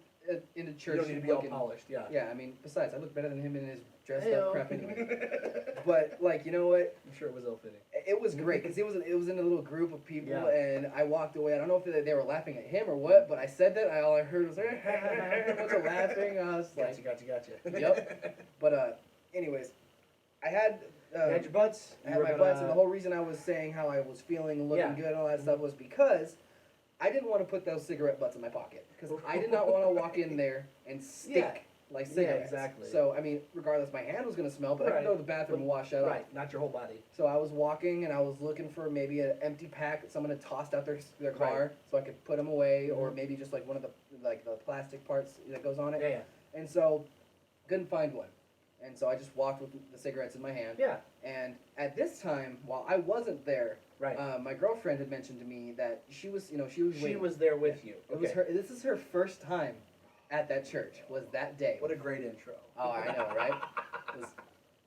into church You don't need to be all looking. polished. Yeah. Yeah, I mean, besides, I look better than him in his dressed Heyo. up crap anyway. But like, you know what? I'm sure it was ill-fitting. It was great because it was in a little group of people, Yeah. and I walked away. I don't know if they were laughing at him or what, but I said that. All I heard was a bunch of laughing. I was like, Gotcha. Yep. But anyways, I had You had your butts. I you had were my gonna- butts, and the whole reason I was saying how I was feeling and looking Yeah. good and all that stuff was because I didn't want to put those cigarette butts in my pocket because I did not want to walk in there and stink Yeah. like Yeah, cigarettes. exactly. So I mean, regardless, my hand was gonna smell, but I Right. could go to the bathroom and wash that off. Right, not your whole body. So I was walking and I was looking for maybe an empty pack that someone had tossed out their car, Right. so I could put them away, or Mhm. maybe just like one of the plastic parts that goes on it. Yeah. And so couldn't find one, and so I just walked with the cigarettes in my hand. Yeah. And at this time, while I wasn't there, Right. my girlfriend had mentioned to me that she was She waiting. was there with you. It was Okay. her. This is her first time at that church. Was that day? What a great intro. Oh, I know, right? It was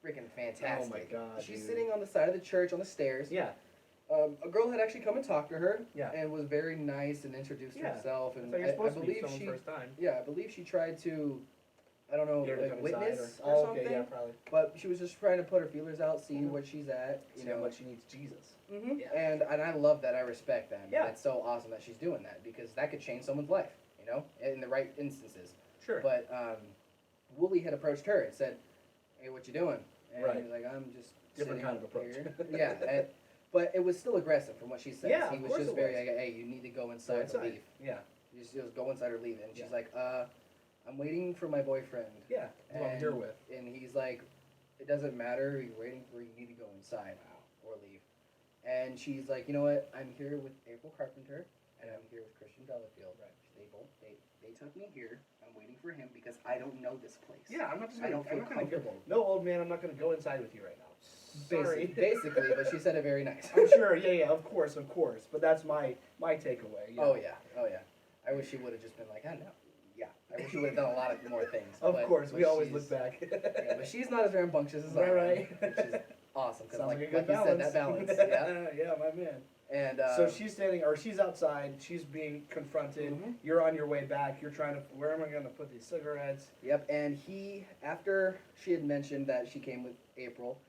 freaking fantastic. Oh my God, She's dude. sitting on the side of the church on the stairs. Yeah. A girl had actually come and talked to her. Yeah. And was very nice and introduced Yeah. herself. And That's how you're I supposed to be believe someone's she. first time. Yeah, I believe she tried to. I don't know, Get her to like come inside witness or, oh, something. okay, yeah, probably. But she was just trying to put her feelers out, see Mhm. what she's at. You See know how much she needs Jesus. hmm Yeah. And I love that. I respect that. Yeah. It's so awesome that she's doing that because that could change someone's life. You know, in the right instances. Sure. But Wooly had approached her and said, "Hey, what you doing?" And Right. he was like, "I'm just Different sitting kind of approach. here." Yeah, but it was still aggressive from what she said. Yeah, He of was course just it very was. like, "Hey, you need to go inside, Inside. to leave." Yeah. She goes, go inside or leave. And she's Yeah. like, I'm waiting for my boyfriend. Yeah, who I'm here with. And he's like, it doesn't matter. You're waiting for. You need to go inside or leave. And she's like, you know what? I'm here with April Carpenter, and I'm here with Christian Delafield. Right. They took me here. I'm waiting for him because I don't know this place. Yeah, I'm not just I gonna, don't feel I'm not gonna go, comfortable. no, old man, I'm not going to go inside with you right now. Sorry. Basically, but she said it very nice. I'm sure, yeah, of course. But that's my takeaway. Yeah. Oh yeah. I wish she would have just been like, I know. Yeah, I wish she would have done a lot of more things. Of course, we always she's- look back. Yeah, but she's not as rambunctious as I am, Right. which is awesome. Because Sounds like a like good you balance. said, that balance. Yeah. Yeah, my man. And So she's outside. She's being confronted. Mhm. You're on your way back. You're trying to. Where am I going to put these cigarettes? Yep. And after she had mentioned that she came with April,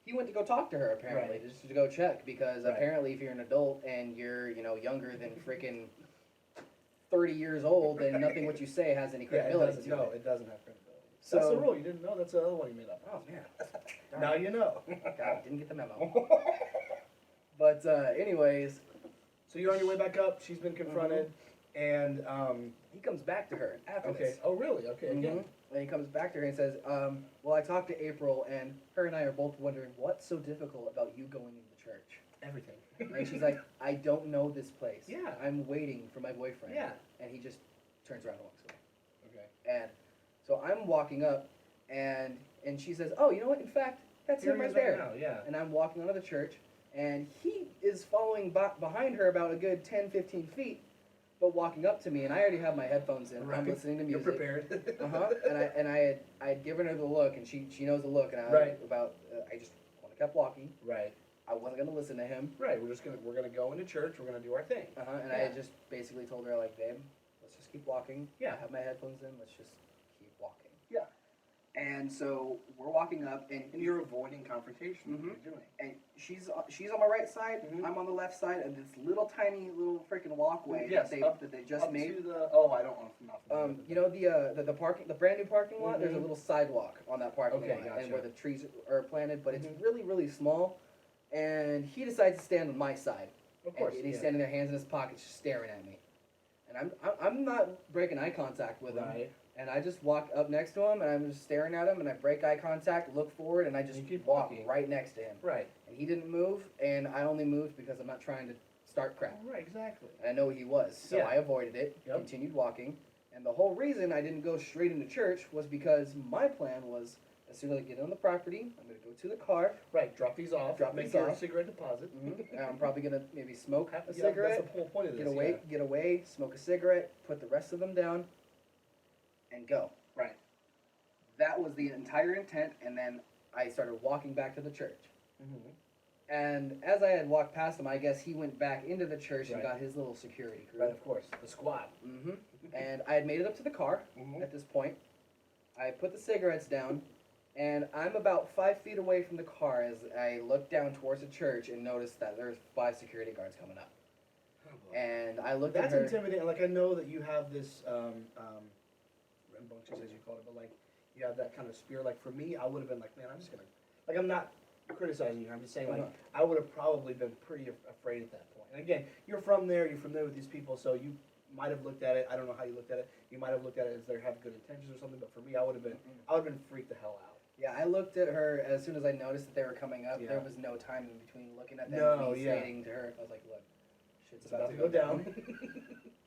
he went to go talk to her apparently, Right. just to go check because Right. apparently if you're an adult and you're younger than freaking 30 years old, then nothing what you say has any Yeah, it credibility doesn't. to No, it. it doesn't have credibility. So- That's the rule. You didn't know. That's the other one you made up. Oh man. Now you know. God, didn't get the memo. But anyways, So you're on your way back up. She's been confronted, and he comes back to her after okay. this. Oh, really? Okay. Again. Mhm. And he comes back to her and says, well, I talked to April, and her and I are both wondering what's so difficult about you going into the church. Everything. And she's like, I don't know this place. Yeah. I'm waiting for my boyfriend. Yeah. And he just turns around and walks away. Okay. And so I'm walking up, and she says, oh, you know what? In fact, that's Here him he right is there. now. Yeah. And I'm walking onto the church, and he is following behind her about a good 10, 15 feet, but walking up to me, and I already have my headphones in. Right. I'm listening to music. You're prepared. And I had given her the look, and she knows the look, and Right. I just kept walking. Right. I wasn't gonna listen to him. Right. We're gonna go into church. We're gonna do our thing. And Yeah. I had just basically told her like, babe, let's just keep walking. Yeah. I have my headphones in. Let's just keep walking. Yeah. And so we're walking up, and you're avoiding confrontation. Mhm. What you're doing. and she's on my right side. Mhm. I'm on the left side, and this tiny little freaking walkway Yes, that they just Up made. to the. Oh, I don't want to. You know the parking, the brand new parking lot. There's a Mhm. little sidewalk on that parking Okay, lot, gotcha. and where the trees are planted, but Mhm. it's really really small. And he decides to stand on my side, Of course. and he's yeah. standing there, hands in his pockets, just staring at me. And I'm not breaking eye contact with him. Right. And I just walk up next to him, and I'm just staring at him, and I break eye contact, look forward, and I just You keep walk walking. right next to him. Right. And he didn't move, and I only moved because I'm not trying to start crap. Right. Exactly. And I know he was, so Yeah. I avoided it, Yep. continued walking. And the whole reason I didn't go straight into church was because my plan was, as soon as I get on the property, I'm going to go to the car. Right. Drop these off. Drop Make these your off. cigarette deposit. And I'm probably going to maybe smoke a Yeah, cigarette, That's the whole point of this. get away, smoke a cigarette, put the rest of them down, and go. Right. That was the entire intent, and then I started walking back to the church. Mm-hmm. And as I had walked past him, I guess he went back into the church and Right. got his little security crew. Right. Of course. The squad. hmm And I had made it up to the car Mhm. at this point. I put the cigarettes down, and I'm about 5 feet away from the car as I look down towards the church and notice that there's 5 security guards coming up. And I looked That's at her. intimidating. Like I know that you have this rambunctious, as you call it, but like you have that kind of spirit. Like for me, I would have been like, man, I'm just gonna. Like I'm not criticizing you. I'm just saying like I would have probably been pretty afraid at that point. And again, you're from there. You're familiar with these people, so you might have looked at it. I don't know how you looked at it. You might have looked at it as they have good intentions or something. But for me, I would have been freaked the hell out. Yeah, I looked at her as soon as I noticed that they were coming up. Yeah. There was no time in between looking at them No, and me yeah. stating to her, I was like, look, shit's It's about to go down.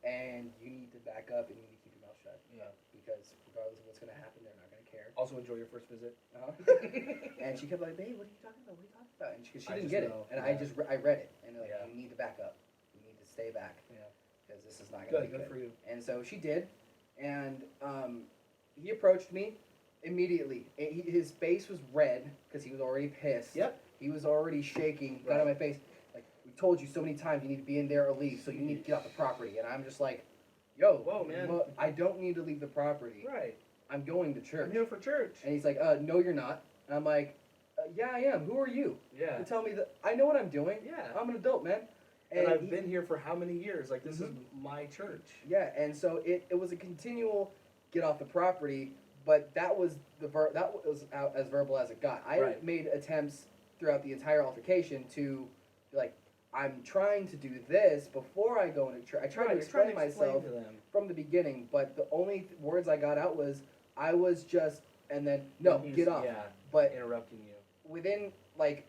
and you need to back up and you need to keep your mouth shut. Yeah. Because regardless of what's going to happen, they're not going to care. Also, enjoy your first visit. And she kept like, babe, what are you talking about? What are you talking about? And she I didn't just get it. know, And yeah. I read it. And they're like, Yeah. you need to back up. You need to stay back. Yeah. Because this is not going to Good. be Good for you. And so she did. And he approached me immediately. And his face was red because he was already pissed. Yep. He was already shaking, got on my face. Like, we told you so many times you need to be in there or leave, so you need to get off the property. And I'm just like, yo, Whoa, man. I don't need to leave the property. Right. I'm going to church. I'm here for church. And he's like, no, you're not. And I'm like, yeah, I am. Who are you? Yeah. To tell me that I know what I'm doing. Yeah. I'm an adult, man. And I've been here for how many years? Like this is my church. Yeah, and so it was a continual get off the property, but that was that was out as verbal as it got. I Right. made attempts throughout the entire altercation to be like, I'm trying to do this before I go into church. I tried to explain myself to them. from the beginning, but the only words I got out was, I was just, and then, no, get off. Yeah, But interrupting you. within, like,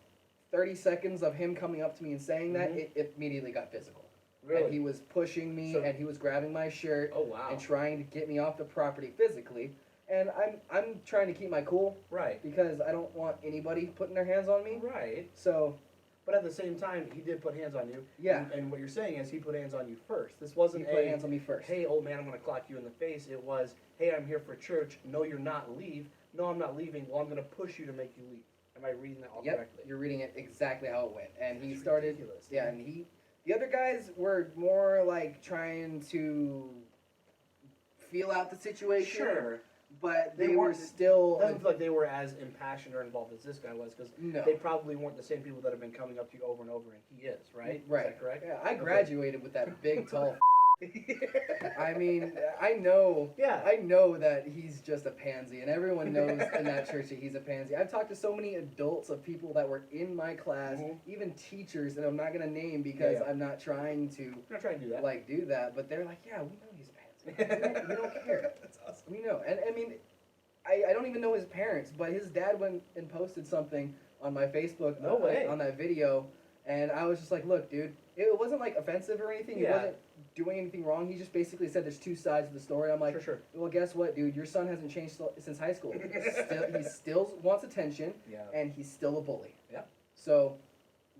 30 seconds of him coming up to me and saying that, it immediately got physical. Really? And he was pushing me, and he was grabbing my shirt, Oh, wow. and trying to get me off the property physically. And I'm trying to keep my cool, Right. because I don't want anybody putting their hands on me. Right. So, But at the same time, he did put hands on you. yeah, And what you're saying is he put hands on you first. This wasn't he put hands on me first. hey, old man, I'm going to clock you in the face. It was, hey, I'm here for church. No, you're not. Leave. No, I'm not leaving. Well, I'm going to push you to make you leave. Am I reading that all correctly? You're reading it exactly how it went. And he It's started, ridiculous, yeah, dude. and the other guys were more like trying to feel out the situation. Sure. But They they were weren't- still. It doesn't feel like they were as impassioned or involved as this guy was, because No. they probably weren't the same people that have been coming up to you over and over, and he is, right? Right. Is that correct? Yeah, I Okay. graduated with that big, tall. I mean, I know that he's just a pansy, and everyone knows in that church that he's a pansy. I've talked to so many adults of people that were in my class, even teachers that I'm not gonna name because I'm not trying to I'm not trying to do that. like do that, but they're like, yeah, we know he's a pansy. We don't care. That's awesome. We know, and I mean, I don't even know his parents, but his dad went and posted something on my Facebook. No way. On that video, and I was just like, look, dude, it wasn't like offensive or anything. He Yeah. wasn't doing anything wrong. He just basically said there's two sides of the story. I'm like, Sure. well, guess what, dude? Your son hasn't changed since high school. He still wants attention, Yeah. and he's still a bully. Yeah. So,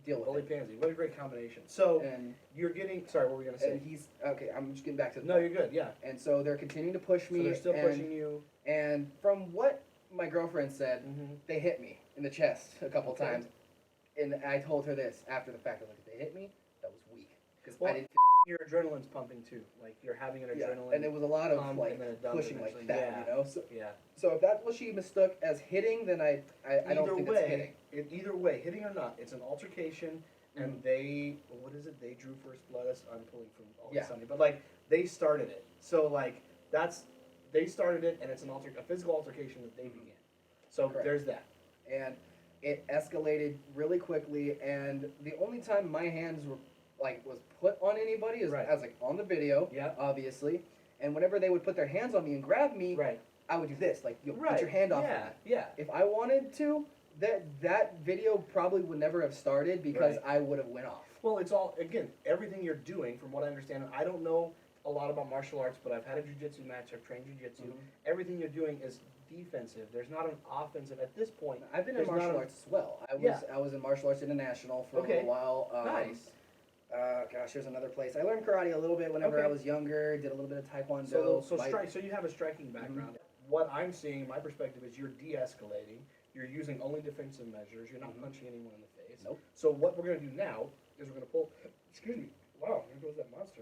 deal with Bully it. pansy. What a great combination. So And you're getting. Sorry, what were we gonna say? and he's okay. I'm just getting back to the No, you're good. Yeah. And so they're continuing to push me. So they're still and, pushing you. And from what my girlfriend said, they hit me in the chest a couple Okay. times. And I told her this after the fact. I was like, if they hit me, that was weak. Because Well, I didn't Your adrenaline's pumping too. Like you're having an yeah, adrenaline. and it was a lot of pump, like and then it does pushing like eventually. that, Yeah. you know. So, Yeah. so if that's what she mistook as hitting, then I don't think that's hitting. Either way, hitting or not, it's an altercation, and they, what is it? They drew first blood. I'm pulling from Always Sunny, but like they started it. So like they started it, and it's a physical altercation that they began. So Correct. there's that. And it escalated really quickly. And the only time my hands were was put on anybody is Right. as like on the video, Yeah. obviously. And whenever they would put their hands on me and grab me, Right. I would do this, like, yo, Right. get your hand off of Yeah. me. Yeah. If I wanted to, that video probably would never have started because Right. I would have went off. Well, it's all, again, everything you're doing, from what I understand, I don't know a lot about martial arts, but I've had a jiu-jitsu match, I've trained jiu-jitsu. Everything you're doing is defensive. There's not an offensive at this point. I've been in There's not martial a- arts as well. Yeah. I was in martial arts international for Okay. a while. Nice. Gosh, there's another place. I learned karate a little bit whenever Okay. I was younger. Did a little bit of taekwondo. So you have a striking background. What I'm seeing, my perspective is you're de-escalating. You're using only defensive measures. You're not punching anyone in the face. Nope. So what we're going to do now is we're going to pull. Excuse me. Wow, there goes that monster.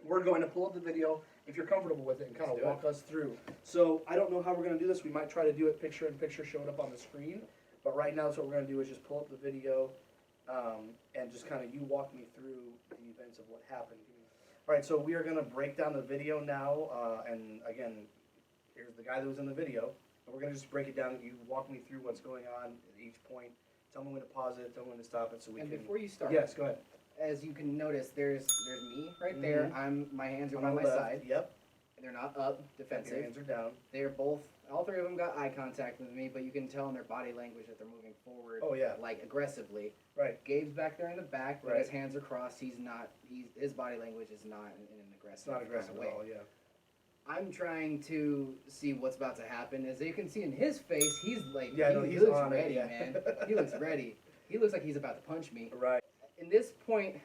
We're going to pull up the video if you're comfortable with it and kind of Let's do walk us through. So I don't know how we're going to do this. We might try to do it picture in picture, show it up on the screen. But right now, that's what we're going to do is just pull up the video and just kind of you walk me through the events of what happened. All right, so we are going to break down the video now. And again, here's the guy that was in the video. And we're going to just break it down. You walk me through what's going on at each point. Tell me when to pause it. Tell me when to stop it so we And can. before you start, Yes, go ahead. as you can notice, there's me right there. My hands are On on the my left. side. Yep. They're not up, Your defensive. hands are down. They're both, all three of them got eye contact with me, but you can tell in their body language that they're moving forward. Oh, yeah. Like aggressively. Right. Gabe's back there in the back, but Right. his hands are crossed. His body language is not in an aggressive, It's not aggressive way. at all, yeah. I'm trying to see what's about to happen. As you can see in his face, he's like, Yeah, he no, he's looks on it, ready, yeah. man. He looks ready. He looks like he's about to punch me. Right. In this point,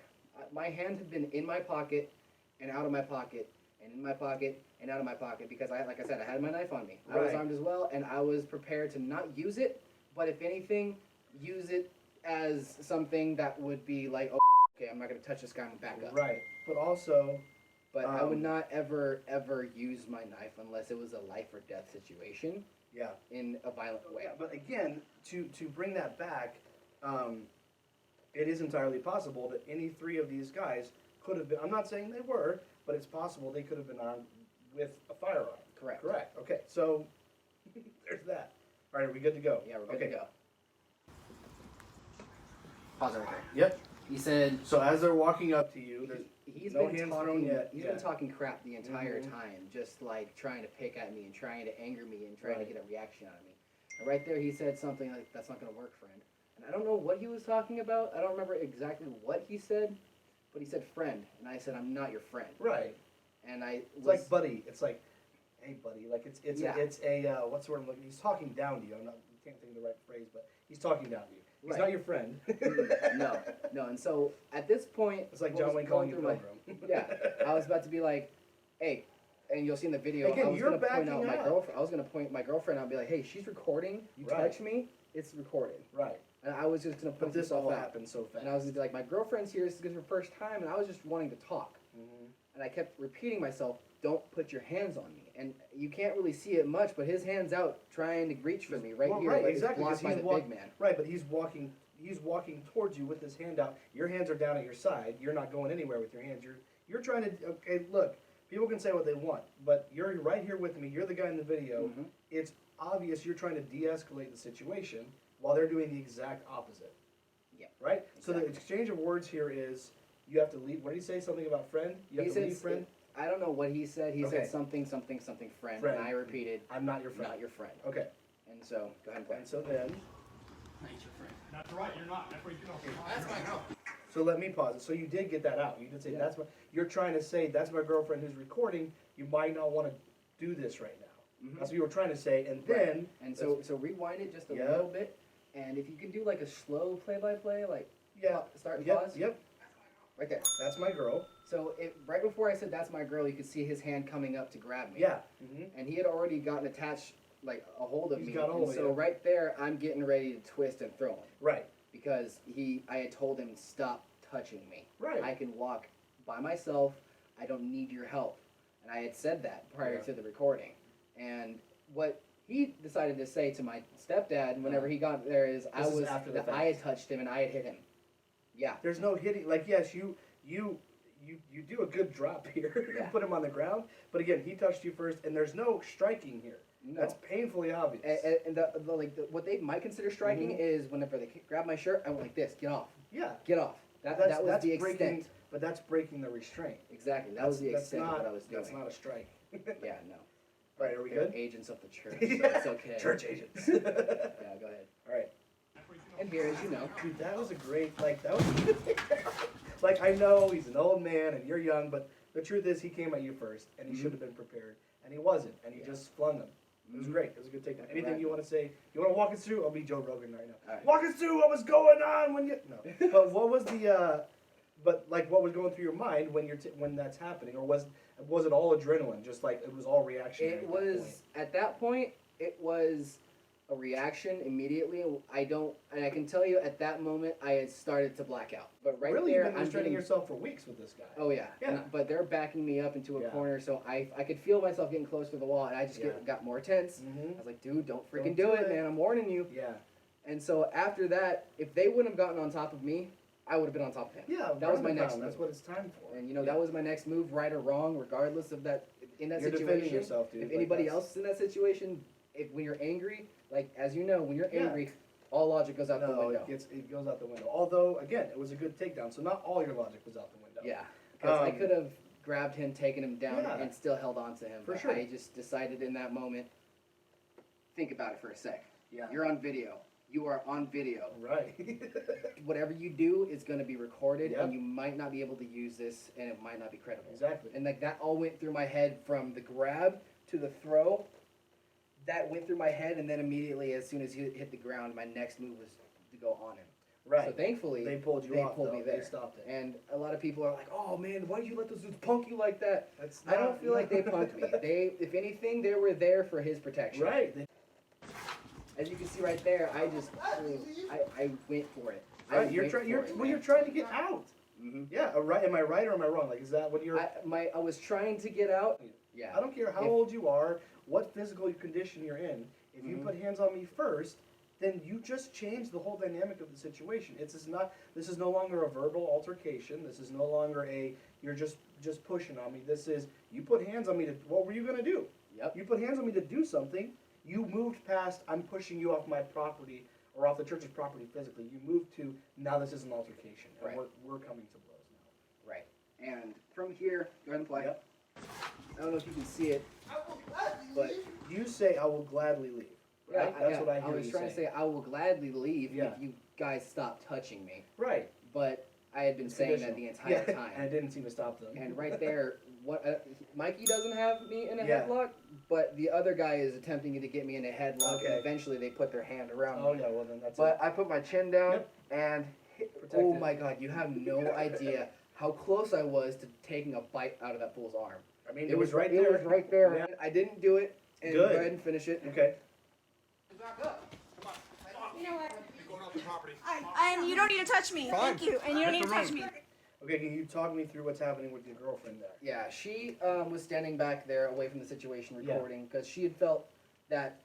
my hand had been in my pocket and out of my pocket and in my pocket and out of my pocket because like I said, I had my knife on me. I was Right. armed as well, and I was prepared to not use it, but if anything, use it as something that would be like, oh, okay, I'm not going to touch this guy, I'm going to back up. Right. But also, But I would not ever use my knife unless it was a life or death situation yeah. in a violent way. Yeah, but again, to bring that back, it is entirely possible that any three of these guys could have been, I'm not saying they were, but it's possible they could have been armed with a firearm. Correct. Correct. Okay, so there's that. All right, are we good to go? Yeah, we're good to go. Pause it right there. Yep. He said. So as they're walking up to you, there's He's no been hands talking. thrown yet. He's Yeah. been talking crap the entire time, just like trying to pick at me and trying to anger me and trying to get a reaction out of me. And right there, he said something like, "That's not gonna work, friend." And I don't know what he was talking about. I don't remember exactly what he said, but he said "friend," and I said, "I'm not your friend." Right. And I It's was like buddy. It's like, hey buddy. Like it's Yeah. what's the word I'm looking? He's talking down to you. I can't think of the right phrase, but he's talking down to you. He's Right. not your friend. no. And so at this point, It's like what John was Wayne going calling you through Pilgrim. yeah, I was about to be like, "Hey," and you'll see in the video. Again, I was you're gonna point backing out my up. girlfriend. I was gonna point my girlfriend out and be like, "Hey, she's recording. You Right. touch me, it's recorded." Right. And I was just gonna But point this myself all out. happened so fast. And I was gonna be like, "My girlfriend's here. This is her first time," and I was just wanting to talk. Mhm. And I kept repeating myself, "Don't put your hands on me." And you can't really see it much, but his hand's out trying to reach for me right Well, here, right, but exactly, it's blocked 'cause by he's the big man. Right, but he's walking towards you with his hand out. Your hands are down at your side. You're not going anywhere with your hands. You're trying to, okay, look, people can say what they want, but you're right here with me. You're the guy in the video. Mhm. It's obvious you're trying to de-escalate the situation while they're doing the exact opposite. Yeah. Right? So the Exactly. exchange of words here is you have to leave. What did he say? Something about friend? You have He to said, leave friend? I don't know what he said. He Okay. said something, something, something, friend. Friend. And I repeated, I'm not your friend. "Not your friend." Okay. And so, go ahead and play. And so then, Not your friend. That's right, you're not. That's where you get off. That's my girl. so let me pause it. So you did get that out. You did say Yeah. that's my. You're trying to say that's my girlfriend who's recording. You might not want to do this right now. Mhm. That's what you were trying to say. And Right. then, And so rewind it just a Yeah. little bit, and if you can do like a slow play-by-play, like yeah, start and yep, pause, yep. right there. That's my girl. So right before I said "that's my girl," you could see his hand coming up to grab me. Yeah. Mm-hmm. And he had already gotten attached, like a hold of He's me. got a hold and of so you. right there, I'm getting ready to twist and throw him Right. because I had told him stop touching me. Right. I can walk by myself. I don't need your help. And I had said that prior Yeah. to the recording. And what he decided to say to my stepdad whenever he got there is This is after the that I had fact. touched him and I had hit him. Yeah. There's no hitting. Like yes, you do a good drop here. Yeah. Put him on the ground. But again, he touched you first, and there's no striking here. No. That's painfully obvious. And what they might consider striking Mhm. is whenever they grab my shirt, I went like this, get off, yeah. get off. That was That's the breaking. extent. But that's breaking the restraint. Exactly. That was the That's extent not, of what I was doing. That's not a strike. Yeah, no. Right, are we They're good? agents of the church, so it's okay. Church agents. Yeah, go ahead. All right. And here, as you know, Dude, that was a great, that was, like, I know he's an old man and you're young, but the truth is he came at you first, and he Mhm. should have been prepared, and he wasn't, and he Yeah. just flung them. It was Mhm. great. It was a good takedown. Anything Right. you want to say? You want to walk us through? I'll be Joe Rogan right now. All right. Walk us through what was going on when you. No, but what was the? But like, what was going through your mind when when that's happening, or was it all adrenaline? Just like it was all reactionary. it at that point? was at that point. It was a reaction immediately. And I can tell you at that moment I had started to black out. But right really, there, you've been I'm restraining getting. yourself for weeks with this guy. Oh yeah. Yeah. But they're backing me up into a Yeah. corner, so I could feel myself getting close to the wall, and I just Yeah. got more tense. Mm-hmm. I was like, dude, don't freaking Don't do do it, it. man. I'm warning you. Yeah. And so after that, if they wouldn't have gotten on top of me, I would have been on top of him. Yeah. That was run my the next pound. move. That's what it's time for. And that was my next move, right or wrong, regardless of that. In that You're defending situation, yourself, dude. if like anybody that's- else is in that situation, when you're angry, like as you know, when you're Yeah. angry, all logic goes out the No, window. it goes out the window. Although, again, it was a good takedown, so not all your logic was out the window. Yeah, because I Um, could have grabbed him, taken him down, Yeah. and still held on to him. For but sure. I just decided in that moment. Think about it for a sec. Yeah. You're on video. You are on video. Right. Whatever you do is going to be recorded, Yep. and you might not be able to use this, and it might not be credible. Exactly. And like that all went through my head from the grab to the throw. That went through my head, and then immediately, as soon as he hit the ground, my next move was to go on him. Right. So thankfully, They pulled you off. pulled though. me there. They stopped it. And a lot of people are like, "Oh man, why did you let those dudes punk you like that?" That's I don't not- feel like they punked me. If anything, they were there for his protection. Right. As you can see right there, I went for it. Right. You're trying to get out. Mm-hmm. Yeah. Right. Am I right or am I wrong? Like, is that what you're? I was trying to get out. Yeah. I don't care how If- old you are, what physical condition you're in. If you Mhm. put hands on me first, then you just change the whole dynamic of the situation. This is no longer a verbal altercation. This is no longer you're just pushing on me. This is you put hands on me to what were you gonna do? Yep. You put hands on me to do something. You moved past I'm pushing you off my property or off the church's property physically. You move to, now this is an altercation, and Right. we're coming to blows now. Right. And from here, go ahead and play. Yep. I don't know if you can see it, but You say, I will gladly leave. Right? That's what I hear was you trying to saying. say I will gladly leave Yeah. if you guys stop touching me. Right. But I had been It's saying that conditional. the entire Yeah, time. and it didn't seem to stop them. And right there, what Mikey doesn't have me in a Yeah. headlock, but the other guy is attempting to get me in a headlock, Okay. and eventually they put their hand around Oh me. yeah, well then that's But it. I put my chin down Yep. and Protected. oh my god, you have no idea how close I was to taking a bite out of that fool's arm. I mean, It was right there. there. It was right there. Yeah. I didn't do it. And Good. go ahead and finish it. Okay. Back up. Come on. You know what? You're going off the property. And you don't need to touch me. Fine. Thank you. And you don't need to touch me. Okay, can you talk me through what's happening with your girlfriend there? Yeah, she was standing back there away from the situation Yeah. recording because she had felt that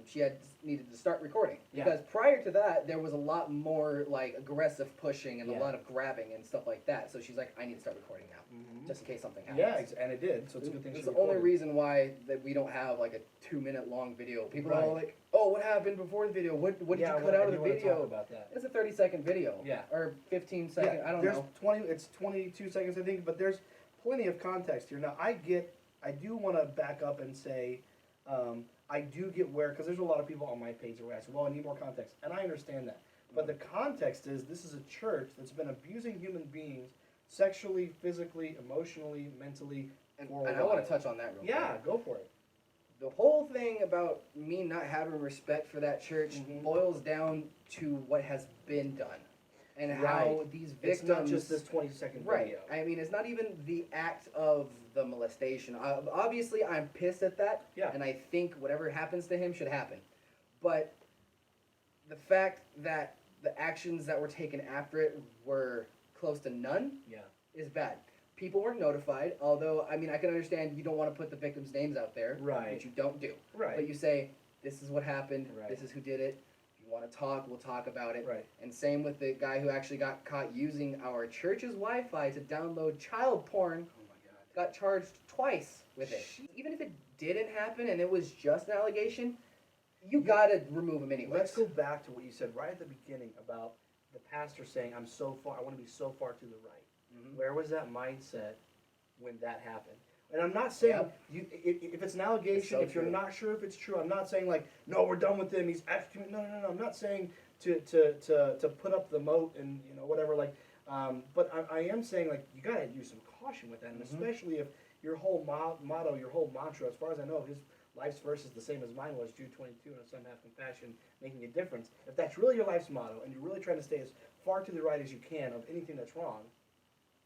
she had needed to start recording. Yeah. Because prior to that, there was a lot more like aggressive pushing and Yeah. a lot of grabbing and stuff like that. So she's like, I need to start recording now, Mm-hmm. just in case something happens. Yeah, and it did. So it's a good thing. It's she the only recorded. reason why that we don't have like a 2-minute long video. People are all Right. like, "Oh, what happened before the video? What did Yeah, you cut well, out of and the you wanna video?" Talk about that. It's a 30-second video. Yeah. Or 15 second. Yeah, I don't there's know. 20. It's 22 seconds, I think. But there's plenty of context here. Now, I do want to back up and say, I do get where, because there's a lot of people on my page that were asking, well, I need more context, and I understand that. But the context is, this is a church that's been abusing human beings sexually, physically, emotionally, mentally. And for a I want while. to touch on that real quick. Yeah, go for it. The whole thing about me not having respect for that church Mhm. boils down to what has been done and how Right. these It's victims. not just this 20-second Right. video. I mean, it's not even the act of the molestation. Obviously, I'm pissed at that. Yeah. And I think whatever happens to him should happen. But the fact that the actions that were taken after it were close to none Yeah. is bad. People weren't notified, although, I mean, I can understand you don't want to put the victims' names out there, Right. which you don't do. Right. But you say, this is what happened, Right. this is who did it. If you want to talk, we'll talk about it. Right. And same with the guy who actually got caught using our church's Wi-Fi to download child porn, Oh my God. got charged twice with it. Even if it didn't happen and it was just an allegation, you gotta remove him anyway. Let's go back to what you said right at the beginning about the pastor saying, I want to be so far to the right. Mhm. Where was that mindset when that happened? And I'm not saying if it's an allegation, It's so if you're true. not sure if it's true, I'm not saying like, no, we're done with him. He's after me. No. I'm not saying to put up the moat and whatever. Like, but I am saying like you gotta use some caution with that, and Mhm. especially if your whole motto, your whole mantra, as far as I know, his life's verse is the same as mine was, Jude 22, and some have compassion, making a difference. If that's really your life's motto, and you're really trying to stay as far to the right as you can of anything that's wrong,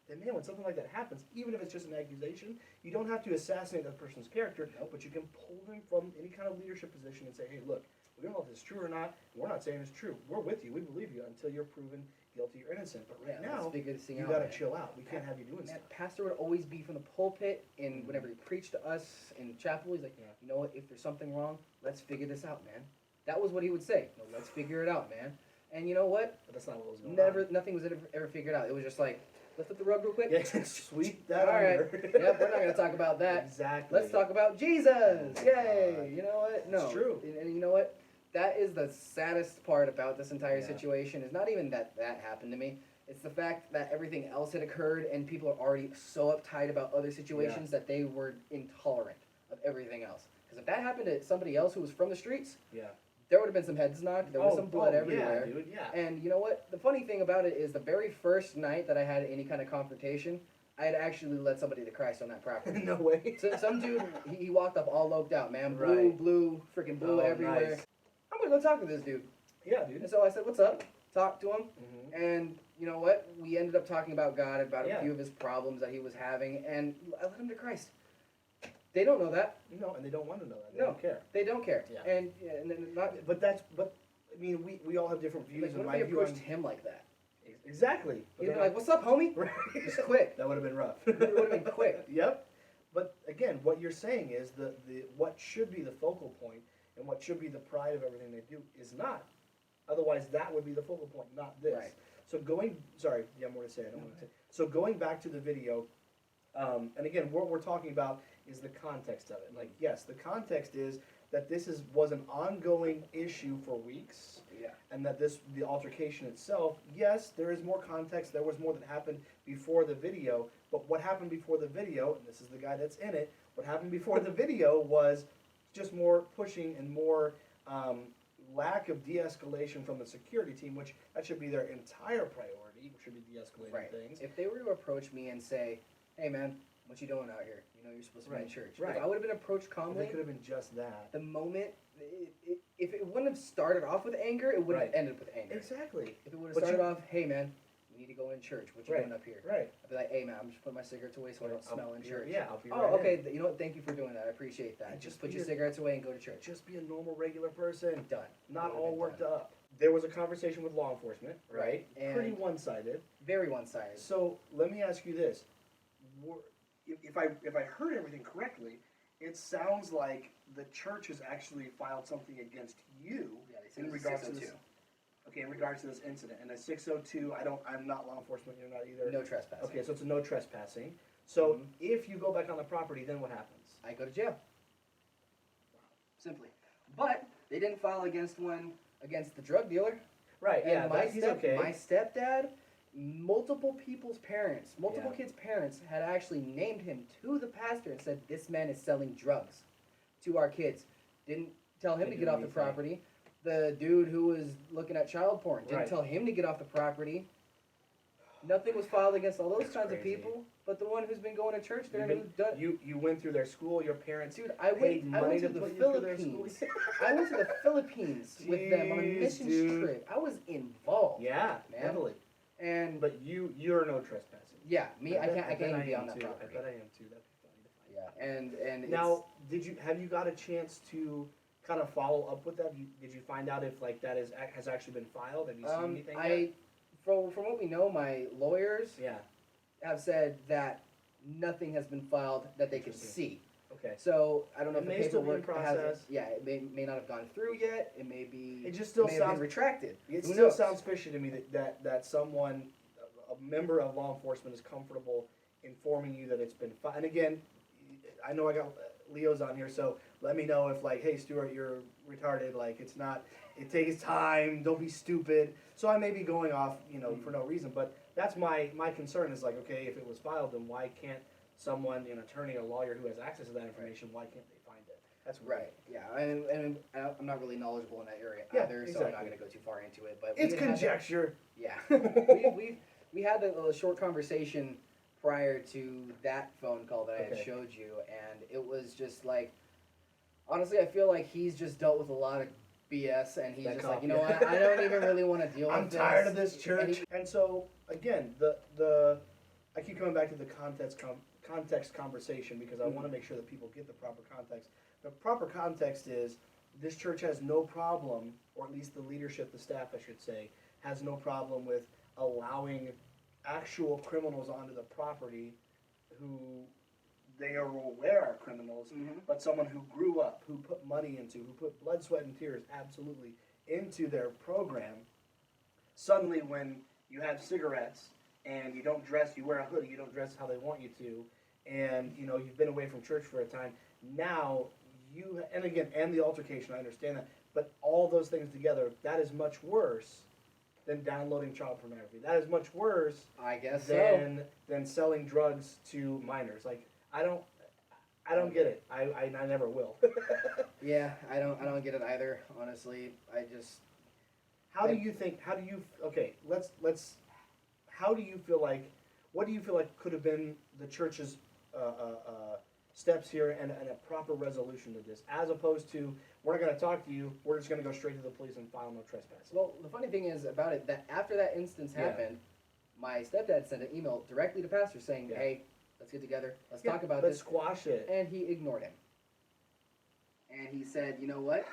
then man, when something like that happens, even if it's just an accusation, you don't have to assassinate that person's character, but you can pull them from any kind of leadership position and say, hey, look, we don't know if this is true or not. We're not saying it's true. We're with you. We believe you until you're proven guilty or innocent. But right Yeah, let's now, figure this thing you out, got to man. chill out. We can't have you doing That stuff. pastor would always be from the pulpit, and whenever he preached to us in chapel, he's like, Yeah. you know what, if there's something wrong, let's figure this out, man. That was what he would say. No, let's figure it out, man. And you know what? But that's not what was going on. Nothing was ever figured out. It was just like, lift up the rug real quick. Yeah, sweep that All right. under. Yep, we're not going to talk about that. Exactly. Let's talk about Jesus. Oh, Yay. God. You know what? No. It's true. And you know what? That is the saddest part about this entire Yeah. situation. Is not even that happened to me. It's the fact that everything else had occurred and people are already so uptight about other situations that they were intolerant of everything else. Because if that happened to somebody else who was from the streets, Yeah. there would have been some heads knocked. There was some blood everywhere. Yeah, dude. Yeah. And you know what? The funny thing about it is the very first night that I had any kind of confrontation, I had actually led somebody to Christ on that property. No way. So some dude, he walked up all loped out, man. Blue, Right. blue, freaking blue Oh, everywhere. nice. I'm gonna go talk to this dude. Yeah, dude. And so I said, what's up? Talked to him. Mhm. And you know what? We ended up talking about God, about Yeah. a few of his problems that he was having, and I led him to Christ. They don't know that. No, and they don't want to know that. They No. don't care. They don't care. Yeah. And then not, But I mean, we all have different views. like, and what if my they view approached on- him like that? Exactly. But He'd be then like, what's up, homie? Right. Just quick. That would have been rough. It would have been quick. Yep. But again, what you're saying is the what should be the focal point and what should be the pride of everything they do is not. Otherwise, that would be the focal point, not this. Right. So sorry, you have more to say. I don't want to. So going back to the video, And again, what we're talking about is the context of it. Like, yes, the context is that was an ongoing issue for weeks, Yeah. and that the altercation itself, yes, there is more context. There was more that happened before the video, but what happened before the video, and this is the guy that's in it, what happened before the video was just more pushing and more lack of de-escalation from the security team, which that should be their entire priority, should be de-escalating Right. things. If they were to approach me and say, "Hey, man, what you doing out here? You know, you're supposed to be in Right. church." Right. If I would have been approached They calmly, could have been just that. the moment, if it wouldn't have started off with anger, it would have Right. ended with anger. Exactly. If it would have But started you- off, "Hey, man, you need to go in church. What you Right. doing up here?" Right. I'd be like, "Hey, man, I'm just putting my cigarettes away so I don't I'll smell in be- church." Yeah, I'll be Oh, right okay. in. You know what? Thank you for doing that. I appreciate that. And Just just put be your a- cigarettes away and go to church. Just be a normal, regular person. Done. Not Would've all been worked done. up. There was a conversation with law enforcement, right? And- Pretty one-sided. Very one-sided. So let me ask you this: if I heard everything correctly, it sounds like the church has actually filed something against you Yeah, they said in it was regards to this. 602. Okay, in regards to this incident, and a 602, I'm not law enforcement. You're not either. No trespassing. Okay, so it's a no trespassing. So Mhm. if you go back on the property, then what happens? I go to jail. Simply. But they didn't file against the drug dealer. Right. Yeah. And my He's okay. my stepdad, multiple people's parents, multiple Yeah. kids' parents had actually named him to the pastor and said, "This man is selling drugs to our kids." Didn't tell him Didn't to do get off the anything. property. The dude who was looking at child porn didn't Right. tell him to get off the property. Nothing was filed against all those That's kinds crazy. of people, but the one who's been going to church there You've and been- who's done. You went through their school. Your parents Dude, paid I money went to to the put you through their school. Philippines. I went to the Philippines with them on a Jeez, missions dude. trip. I was involved. Yeah, Man. definitely. And But you're no trespassing. yeah, me, I bet- can't bet even be on am that too. property. I bet I am too. That'd be funny to find. Yeah, and Now, have you got a chance to kind of follow up with that? Did you find out if like that has actually been filed? Have you seen anything yet? from what we know, my lawyers Yeah. have said that nothing has been filed that they can Interesting. see. Okay. So I don't know It if may the still be in paperwork hasn't. process. Yeah, it may not have gone through yet. It may be. It just still may have been sounds. retracted. It Who still knows? sounds fishy to me that someone, a member of law enforcement, is comfortable informing you that it's been filed. And again, I know I got Leo's on here, so let me know if like, hey Stuart, you're retarded. Like it's not. It takes time. Don't be stupid. So I may be going off, for no reason. But that's my concern is like, okay, if it was filed, then why can't someone, an attorney or lawyer who has access to that information, why can't they find it? That's weird. Right. Yeah, and I'm not really knowledgeable in that area Yeah, either, so I'm not exactly. going to go too far into it. But It's we had that- conjecture. Yeah, we had a short conversation prior to that phone call that I had Okay. showed you, and it was just like, honestly, I feel like he's just dealt with a lot of BS, and he's That just cop, like, you know yeah. what, I don't even really want to deal with I'm this. tired of this And church. he- And so again, I keep coming back to the context conversation because I want to make sure that people get the proper context. The proper context is this church has no problem, or at least the leadership, the staff, I should say, has no problem with allowing actual criminals onto the property who they are aware are criminals, Mhm. but someone who grew up, who put money into, who put blood, sweat, and tears absolutely into their program. Suddenly, when you have cigarettes and you don't dress, you wear a hoodie, you don't dress how they want you to, and you've been away from church for a time. Now and the altercation, I understand that, but all those things together, that is much worse than downloading child pornography. That is much worse I guess so. than selling drugs to minors. Like I don't get it. I never will. Yeah, I don't get it either. Honestly, How do you feel like, what do you feel like could have been the church's steps here and a proper resolution to this, as opposed to, we're not going to talk to you, we're just going to go straight to the police and file no trespassing? Well, the funny thing is about it that after that instance Yeah. happened, my stepdad sent an email directly to pastor saying, Yeah. "Hey, let's get together, let's Yeah, talk about let's this," squash it. and he ignored him. And he said, "You know what?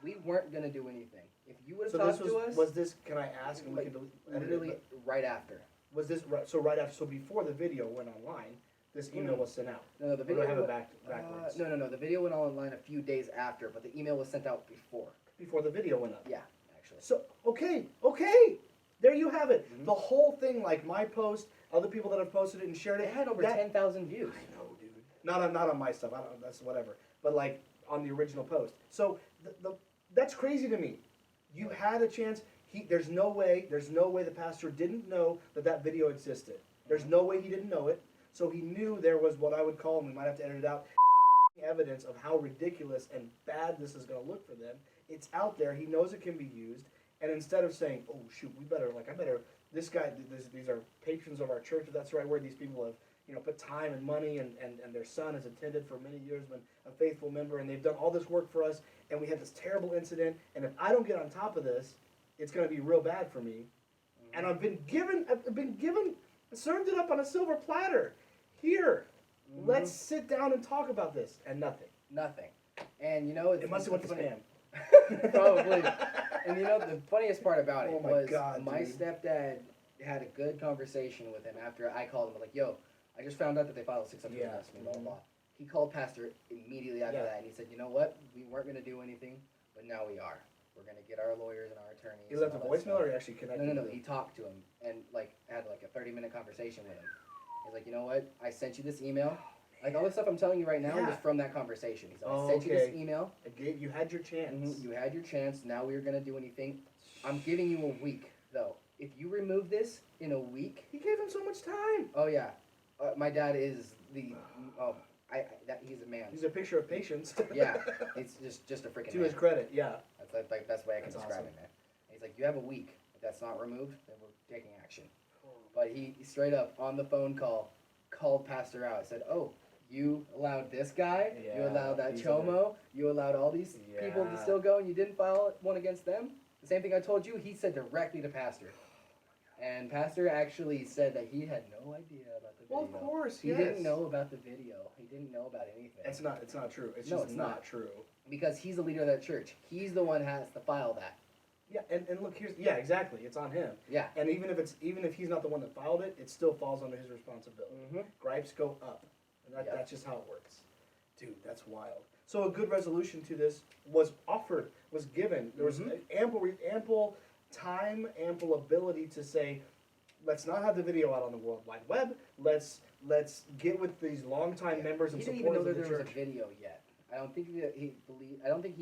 We weren't gonna do anything. If you would have So talked this to us, was this, can I ask, and we like, can edit it, literally but right after." was this right after, so before the video went online, this email was sent out? No, the Or do video. I have it backwards? No. The video went online a few days after, but the email was sent out before. Before the video went up. Yeah, actually. So, okay, There you have it. Mhm. The whole thing, like my post, other people that have posted it and shared It it. had over that- 10,000 views. I know, dude. Not on my stuff. I don't. That's whatever. But like on the original post. So that's crazy to me. You had a chance. There's no way the pastor didn't know that video existed. There's no way he didn't know it. So he knew there was what I would call, and we might have to edit it out, evidence of how ridiculous and bad this is going to look for them. It's out there. He knows it can be used. And instead of saying, oh, shoot, this guy, these are patrons of our church, if that's the right word, these people have, put time and money, and their son has attended for many years, been a faithful member, and they've done all this work for us, and we had this terrible incident, and if I don't get on top of this, it's going to be real bad for me. And I've been given, served it up on a silver platter. Here, let's sit down and talk about this, and nothing. Nothing. And It must have went to spam. Probably. And the funniest part about it Oh my was God, my dude. stepdad had a good conversation with him after I called him. Like, yo, I just found out that they filed a 600 against me, blah, blah, blah. He called Pastor immediately after that, and he said, you know what? We weren't going to do anything, but now we are. We're going to get our lawyers and our attorneys. He left a and all that voicemail, stuff." or he actually connected? No. with He him? talked to him and had a 30-minute conversation with him. He's like, you know what? I sent you this email. Like, all the stuff I'm telling you right now Yeah. was from that conversation. He's like, Oh, I sent you this okay. email. You had your chance. You had your chance. Now we're gonna do anything. I'm giving you a week though. If you remove this in a week, He gave him so much time. oh yeah, my dad is he's a man. He's a picture of patience. Yeah, it's just a freaking To man. his credit, yeah. That's the best way I can That's describe awesome. it, man. He's like, you have a week. If that's not removed, then we're taking action. But he straight up on the phone call called Pastor out. Said, oh. You allowed this guy, you Yeah, allowed that these Chomo, you allowed all these people to Yeah. still go, and you didn't file one against them? The same thing I told you, he said directly to Pastor. And Pastor actually said that he had no idea about the video. Well, of course, He yes. didn't know about the video. He didn't know about anything. It's not true. It's No, just it's not not. true. Because he's the leader of that church. He's the one who has to file that. Yeah, and look, exactly. It's on him. Yeah. And even if he's not the one that filed it, it still falls under his responsibility. Mm-hmm. Gripes go up. And Yep. that's just how it works. Dude, that's wild. So a good resolution to this was offered, was given. There was ample time, ample ability to say, let's not have the video out on the World Wide Web. Let's get with these longtime members and He didn't even know supporters that of there the was a church. video yet. I don't think he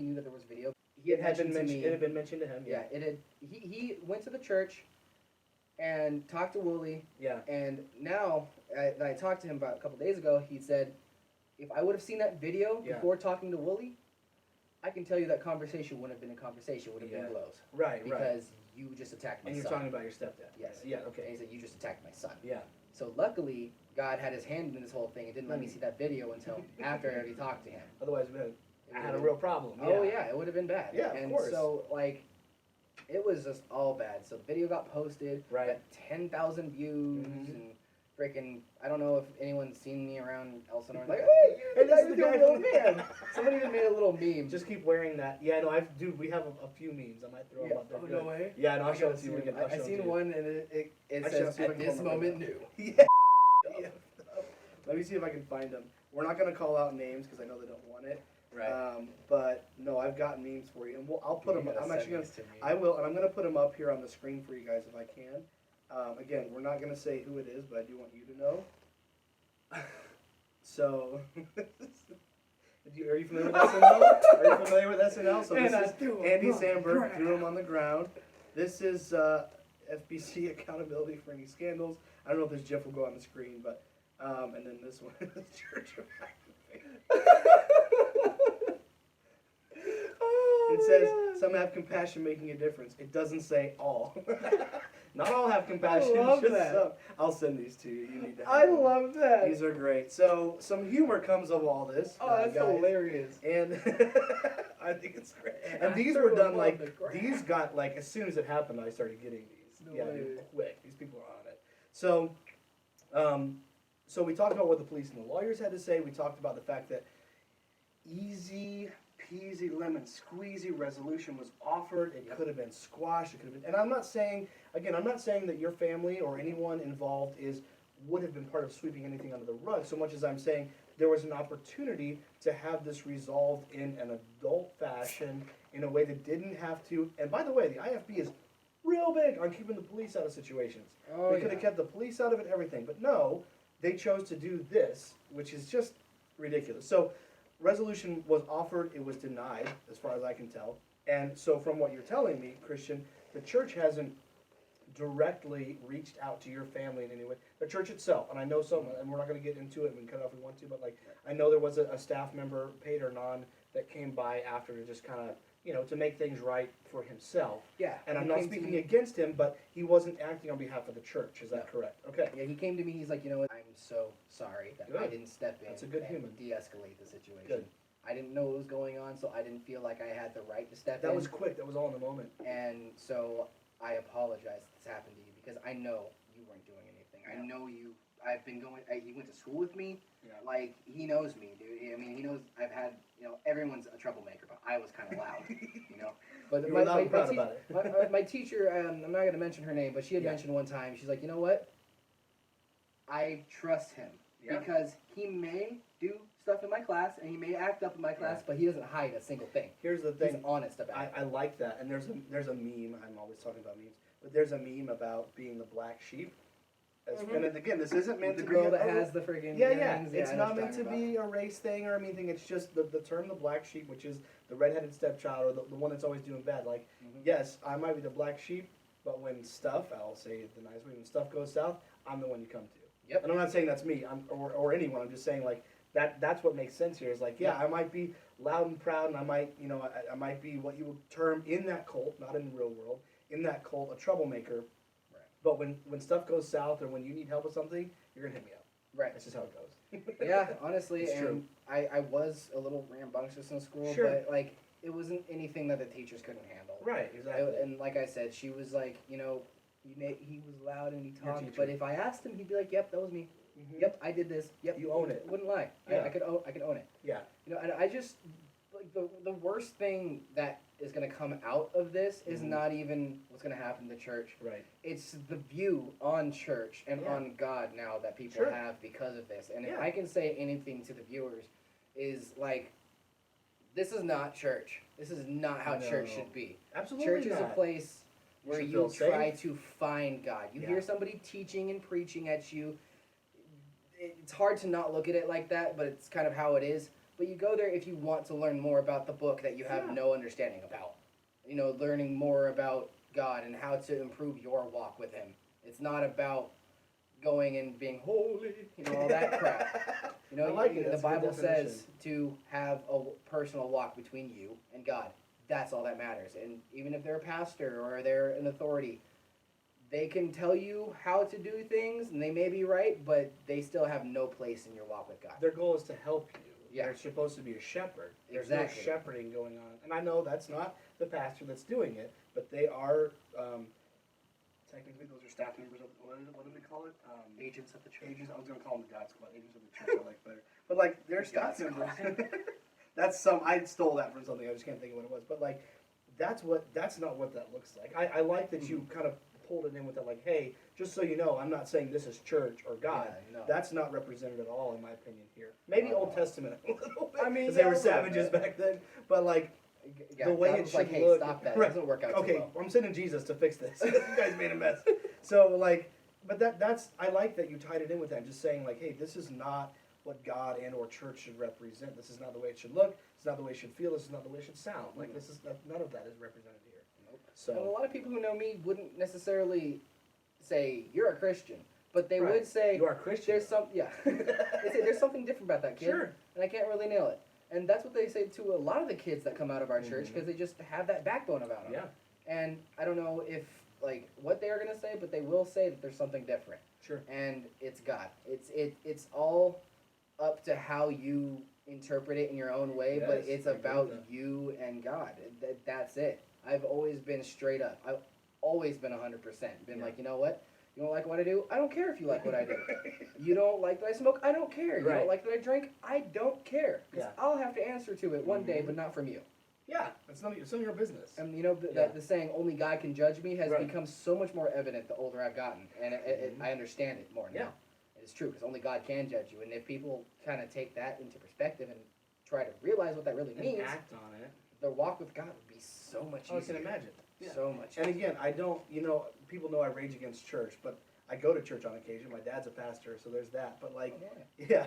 knew that there was video. He It had been mentioned to mentioned. me- It had been mentioned to him. Yeah, it had. He went to the church and talked to Wooly, Yeah. and now I talked to him about a couple days ago. He said, if I would have seen that video Yeah. before talking to Wooly, I can tell you that conversation wouldn't have been a conversation. Would have Yeah. been blows Right. because you just attacked my And you're son. talking about your stepdad. Yes. Yeah. And Okay. he said you just attacked my son. Yeah. So luckily, God had His hand in this whole thing and didn't let me see that video until after I already talked to him. Otherwise, I had a been- real problem. Oh yeah, it would have been bad. Yeah, of and course. so it was just all bad. So the video got posted, Right. got 10,000 views, Mhm. and freaking. I don't know if anyone's seen me around Elsinore. Like, Hey, hey, hey, this this is is the the guy little from- man. Somebody even made a little meme. Just keep wearing that. Yeah, no, dude, we have a few memes. I might throw them yeah. up there. Oh Good. no way. Yeah, no, I'll I show it gotta to you. see Again. it. I seen one and it Actually, I'll says see if I at can this pull 'em up moment right new. Yeah. Yeah. Let me see if I can find them. We're not gonna call out names because I know they don't want it. Right. But no, I've got memes for you, and I'll put them. You gotta I'm send actually gonna. these to me. I will, and I'm gonna put them up here on the screen for you guys if I can. Again, we're not gonna say who it is, but I do want you to know. So, are you familiar with SNL? Are you familiar with SNL? So this is Andy Samberg threw him on the ground. This is FBC accountability for any scandals. I don't know if this GIF will go on the screen, but and then this one is Church of It says some have compassion, making a difference. It doesn't say all. Not all have compassion. I love just that. some. I'll send these to you. You need to have I them. love that. These are great. So some humor comes of all this. Oh, that's guys. hilarious. And I think it's great. And And I these threw were them done on like the ground. these got like as soon as it happened, I started getting these. No yeah, way. dude, quick. These people are on it. So, so we talked about what the police and the lawyers had to say. We talked about the fact that easy peasy lemon squeezy resolution was offered. It could have been squashed. It could have been. And I'm not saying that your family or anyone involved would have been part of sweeping anything under the rug. So much as I'm saying there was an opportunity to have this resolved in an adult fashion in a way that didn't have to. And by the way, the IFB is real big on keeping the police out of situations. Oh, They could have kept the police out of it, everything. But no, they chose to do this, which is just ridiculous. So, resolution was offered, it was denied, as far as I can tell. And so, from what you're telling me, Christian, the church hasn't directly reached out to your family in any way. The church itself, and I know some, and we're not going to get into it, we can cut it off if we want to, but like, I know there was a staff member, paid or non, that came by after to just kind of, you know, to make things right for himself. Yeah. And I'm he not came to speaking me- against him, but he wasn't acting on behalf of the church. Is that No. correct? Okay. Yeah, he came to me. He's like, you know what? I'm so sorry that I Good. didn't step in. That's a good and human. De-escalate the situation. Good. I didn't know what was going on, so I didn't feel like I had the right to step in. That was quick. That was all in the moment. And so I apologize that this happened to you because I know you weren't doing anything. I know you. I've been going. You went to school with me. Yeah. Like he knows me, dude. I mean, he knows I've had. You know, everyone's a troublemaker, but I was kind of loud. You know. But You were loud and proud about it. my teacher, I'm not going to mention her name, but she had Yeah. mentioned one time. She's like, you know what? I trust him Yeah. because he may do stuff in my class and he may act up in my class, but he doesn't hide a single thing. Here's the He's thing. honest about it. I like that. And there's a meme. I'm always talking about memes, but there's a meme about being the black sheep. Mhm. And then again, this isn't meant The to girl be that has the friggin' Yeah. earrings, It's I know not what you're meant to talking be a race thing or anything. It's just the term the black sheep, which is the redheaded stepchild or the one that's always doing bad. Like, Mhm. yes, I might be the black sheep, but when stuff, I'll say it the nice way, when stuff goes south, I'm the one you come to. Yep. And I'm not saying that's me, or anyone. I'm just saying like that's what makes sense here. Is like, yeah, I might be loud and proud, and I might, you know, I might be what you would term in that cult, not in the real world, in that cult, a troublemaker. Right. But when stuff goes south or when you need help with something, you're gonna hit me up. Right. That's just how it goes. Yeah, honestly, It's and true. I was a little rambunctious in school, Sure. but like it wasn't anything that the teachers couldn't handle. Right, exactly. And like I said, she was like, you know, he was loud and he Your talked, teacher. but if I asked him, he'd be like, "Yep, that was me. Mhm. Yep, I did this. Yep, You own it. Wouldn't lie. Yeah. I could own it. Yeah. You know, and I just like the worst thing that is gonna come out of this is Mhm. not even what's gonna happen to church. Right. It's the view on church and Yeah. on God now that people Sure. have because of this. And if Yeah. I can say anything to the viewers, is like, this is not church. This is not how church No. should be. Absolutely Church is not. a place You where should you feel try safe. to find God. You Yeah. hear somebody teaching and preaching at you. It's hard to not look at it like that, but it's kind of how it is. But you go there if you want to learn more about the book that you have Yeah. no understanding about. You know, learning more about God and how to improve your walk with Him. It's not about going and being holy, you know, all that crap. You know, I like it. the That's a good Bible definition. says to have a personal walk between you and God. That's all that matters. And even if they're a pastor or they're an authority, they can tell you how to do things, and they may be right, but they still have no place in your walk with God. Their goal is to help you. Yeah. They're supposed to be a shepherd. There's Exactly. no shepherding going on. And I know that's not the pastor that's doing it, but they are, technically those are staff members of, what do they call it? Agents of the church. Agents, I was going to call them the God Squad. Agents of the church I like better. But like, they're The staff God members. I stole that from something, I just can't think of what it was. But like, that's not what that looks like. I like that you kind of pulled it in with that, like, hey, just so you know, I'm not saying this is church or God. Yeah, no. That's not represented at all, in my opinion, here. Maybe No. Old Testament a little bit, I mean, because they yeah, were a little savages bit. back then. But like, Yeah, the way God it was should like, hey, look, stop that. right. It doesn't work out okay, too well. I'm sending Jesus to fix this. You guys made a mess. So like, but that's I like that you tied it in with that, just saying like, hey, this is not what God and or church should represent. This is not the way it should look. It's not the way it should feel. This is not the way it should sound. Like this is none of that is represented here. Nope. So And a lot of people who know me wouldn't necessarily say you're a Christian, but they Right. would say You are a Christian. there's some they say there's something different about that kid, Sure. and I can't really nail it. And that's what they say to a lot of the kids that come out of our church Mhm. because they just have that backbone about them. Yeah. And I don't know if like what they are gonna say, but they will say that there's something different, Sure. and it's God. It's all up to how you interpret it in your own way, but Yes, it's I agree about with that. you and God. That's it. I've always been straight up. I've always been 100%. Been Yeah. like, you know what? You don't like what I do? I don't care if you like what I do. You don't like that I smoke? I don't care. You Right. don't like that I drink? I don't care. Because Yeah. I'll have to answer to it one day, Mhm. but not from you. Yeah, it's none of your business. And you know, Yeah. the saying, only God can judge me, has Right. become so much more evident the older I've gotten. And Mhm. I understand it more now. Yeah. It's true, because only God can judge you. And if people kind of take that into perspective and try to realize what that really And means, act on it. their walk with God would be so much Oh, I can easier. imagine. Yeah. So much. And again, I don't, people know I rage against church, but I go to church on occasion. My dad's a pastor, so there's that. But like, yeah,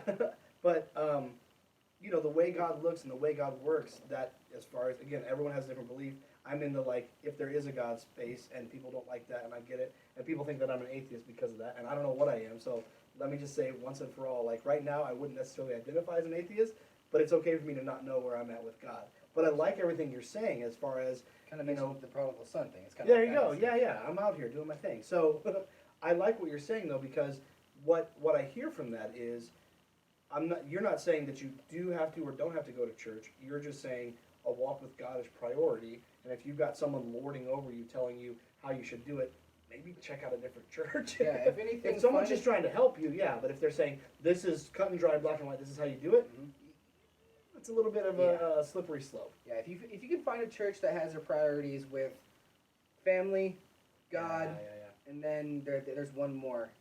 but the way God looks and the way God works, that as far as, again, everyone has a different belief. I'm into like, if there is a God space, and people don't like that, and I get it, and people think that I'm an atheist because of that, and I don't know what I am. So let me just say once and for all, like right now, I wouldn't necessarily identify as an atheist, but it's okay for me to not know where I'm at with God. But I like everything you're saying as far as, kind of mentioned the prodigal son thing. It's kind there of you go. Yeah. I'm out here doing my thing. So I like what you're saying though, because what I hear from that is, you're not saying that you do have to or don't have to go to church. You're just saying a walk with God is priority. And if you've got someone lording over you, telling you how you should do it, maybe check out a different church. Yeah, if anything, if someone's just trying to help you, yeah. But if they're saying this is cut and dry, black and white, this is how you do it, it's a little bit of a slippery slope. Yeah, if you can find a church that has their priorities with family, God, and then there's one more,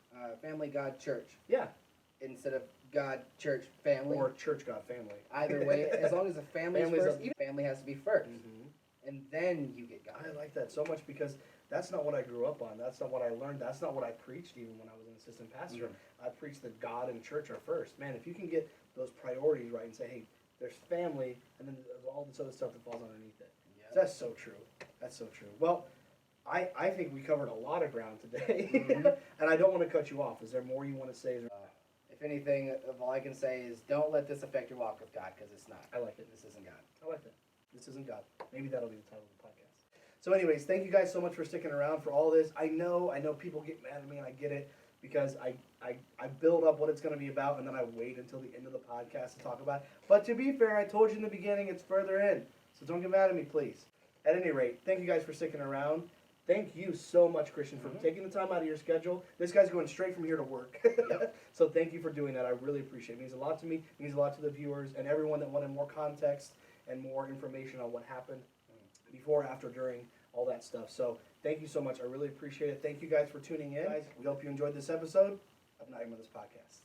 family, God, church. Yeah. Instead of God, church, family. Or church, God, family. Either way, as long as the family's first, family has to be first. And then you get God. I like that so much because that's not what I grew up on. That's not what I learned. That's not what I preached even when I was an assistant pastor. I preached that God and church are first. Man, if you can get those priorities right and say, hey, there's family, and then there's all this other stuff that falls underneath it. Yep. That's so true. That's so true. Well, I think we covered a lot of ground today, and I don't want to cut you off. Is there more you want to say? If anything, all I can say is don't let this affect your walk with God, because it's not. I like it. This isn't God. I like that. This isn't God. Maybe that'll be the title of the podcast. So anyways, thank you guys so much for sticking around for all this. I know people get mad at me, and I get it, because I build up what it's going to be about, and then I wait until the end of the podcast to talk about it. But to be fair, I told you in the beginning, it's further in. So don't get mad at me, please. At any rate, thank you guys for sticking around. Thank you so much, Christian, for taking the time out of your schedule. This guy's going straight from here to work. So thank you for doing that. I really appreciate it. It means a lot to me. It means a lot to the viewers and everyone that wanted more context and more information on what happened before, after, during, all that stuff. So thank you so much. I really appreciate it. Thank you guys for tuning in. Guys, we hope you enjoyed this episode of Not Your Mother's Podcast.